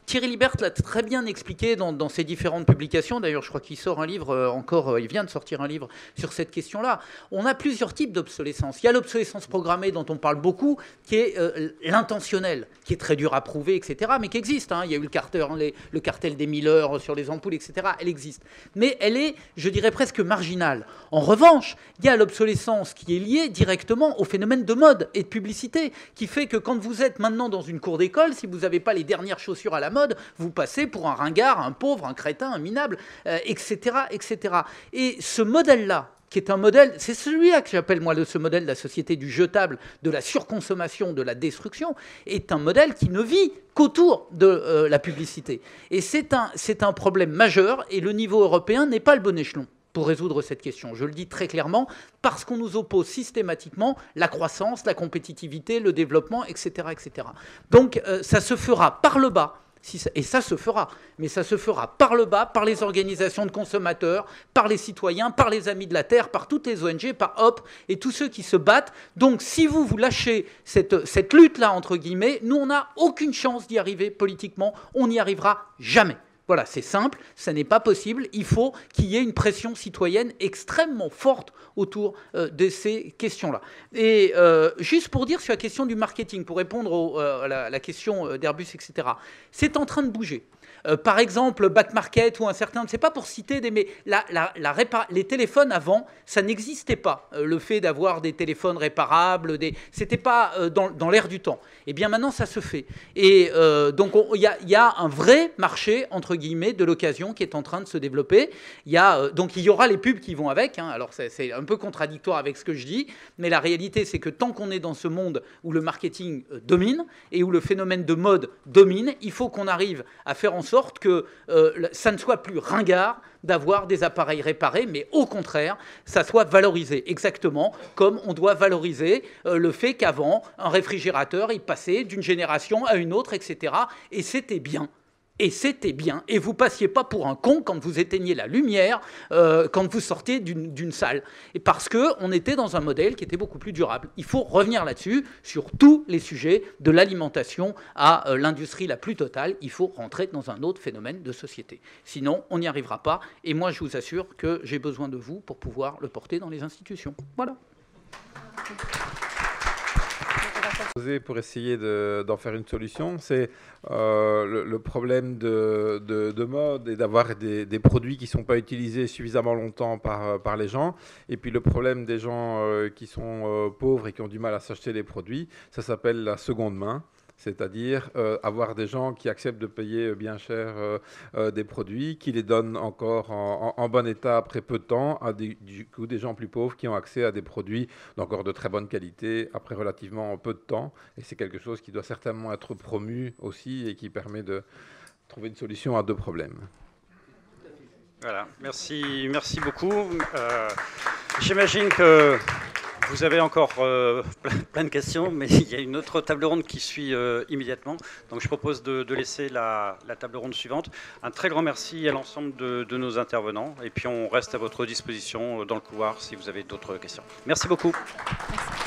Thierry Libert l'a très bien expliqué dans ses différentes publications. D'ailleurs, je crois qu'il sort un livre il vient de sortir un livre sur cette question-là. On a plusieurs types d'obsolescence. Il y a l'obsolescence programmée dont on parle beaucoup, qui est l'intentionnelle, qui est très dur à prouver, etc., mais qui existe. Il y a eu le cartel des Miller sur les ampoules, etc. Elle existe. Mais elle est, je dirais, presque marginale. En revanche, il y a l'obsolescence qui est liée directement au phénomène de mode et de publicité, qui fait que quand vous êtes maintenant dans une cour d'école, si vous n'avez pas les dernières chaussures à la mode, vous passez pour un ringard, un pauvre, un crétin, un minable, etc., etc. Et ce modèle-là, qui est un modèle, c'est celui-là que j'appelle moi ce modèle de la société du jetable, de la surconsommation, de la destruction, est un modèle qui ne vit qu'autour de la publicité. Et c'est un problème majeur, et le niveau européen n'est pas le bon échelon pour résoudre cette question. Je le dis très clairement, parce qu'on nous oppose systématiquement la croissance, la compétitivité, le développement, etc., etc. Donc ça se fera par le bas. Et ça se fera, mais ça se fera par le bas, par les organisations de consommateurs, par les citoyens, par les Amis de la Terre, par toutes les ONG, par HOP et tous ceux qui se battent. Donc si vous lâchez cette lutte-là, entre guillemets, nous on n'a aucune chance d'y arriver politiquement, on n'y arrivera jamais. Voilà, c'est simple, ça n'est pas possible. Il faut qu'il y ait une pression citoyenne extrêmement forte autour de ces questions-là. Et juste pour dire sur la question du marketing, pour répondre à la question d'Airbus, etc., c'est en train de bouger. Par exemple, Back Market ou un certain... C'est pas pour citer mais les téléphones avant, ça n'existait pas. Le fait d'avoir des téléphones réparables, c'était pas dans l'air du temps. Et bien maintenant, ça se fait. Et donc, il y a un vrai marché, entre guillemets, de l'occasion qui est en train de se développer. Donc, il y aura les pubs qui vont avec. Alors, c'est un peu contradictoire avec ce que je dis, mais la réalité, c'est que tant qu'on est dans ce monde où le marketing domine et où le phénomène de mode domine, il faut qu'on arrive à faire en sorte que ça ne soit plus ringard d'avoir des appareils réparés, mais au contraire, ça soit valorisé, exactement comme on doit valoriser le fait qu'avant, un réfrigérateur, il passait d'une génération à une autre, etc. Et c'était bien. Et c'était bien. Et vous passiez pas pour un con quand vous éteigniez la lumière, quand vous sortiez d'une salle. Et parce qu'on était dans un modèle qui était beaucoup plus durable. Il faut revenir là-dessus, sur tous les sujets, de l'alimentation à l'industrie la plus totale. Il faut rentrer dans un autre phénomène de société. Sinon, on n'y arrivera pas. Et moi, je vous assure que j'ai besoin de vous pour pouvoir le porter dans les institutions. Voilà. Pour essayer d'en faire une solution, c'est le problème de mode et d'avoir des produits qui ne sont pas utilisés suffisamment longtemps par les gens. Et puis le problème des gens qui sont pauvres et qui ont du mal à s'acheter des produits, ça s'appelle la seconde main. C'est-à-dire avoir des gens qui acceptent de payer bien cher des produits, qui les donnent encore en bon état après peu de temps, à du coup des gens plus pauvres qui ont accès à des produits d'encore de très bonne qualité après relativement peu de temps. Et c'est quelque chose qui doit certainement être promu aussi et qui permet de trouver une solution à deux problèmes. Voilà, merci beaucoup. J'imagine que vous avez encore plein de questions, mais il y a une autre table ronde qui suit immédiatement. Donc je propose de laisser la table ronde suivante. Un très grand merci à l'ensemble de nos intervenants. Et puis on reste à votre disposition dans le couloir si vous avez d'autres questions. Merci beaucoup. Merci.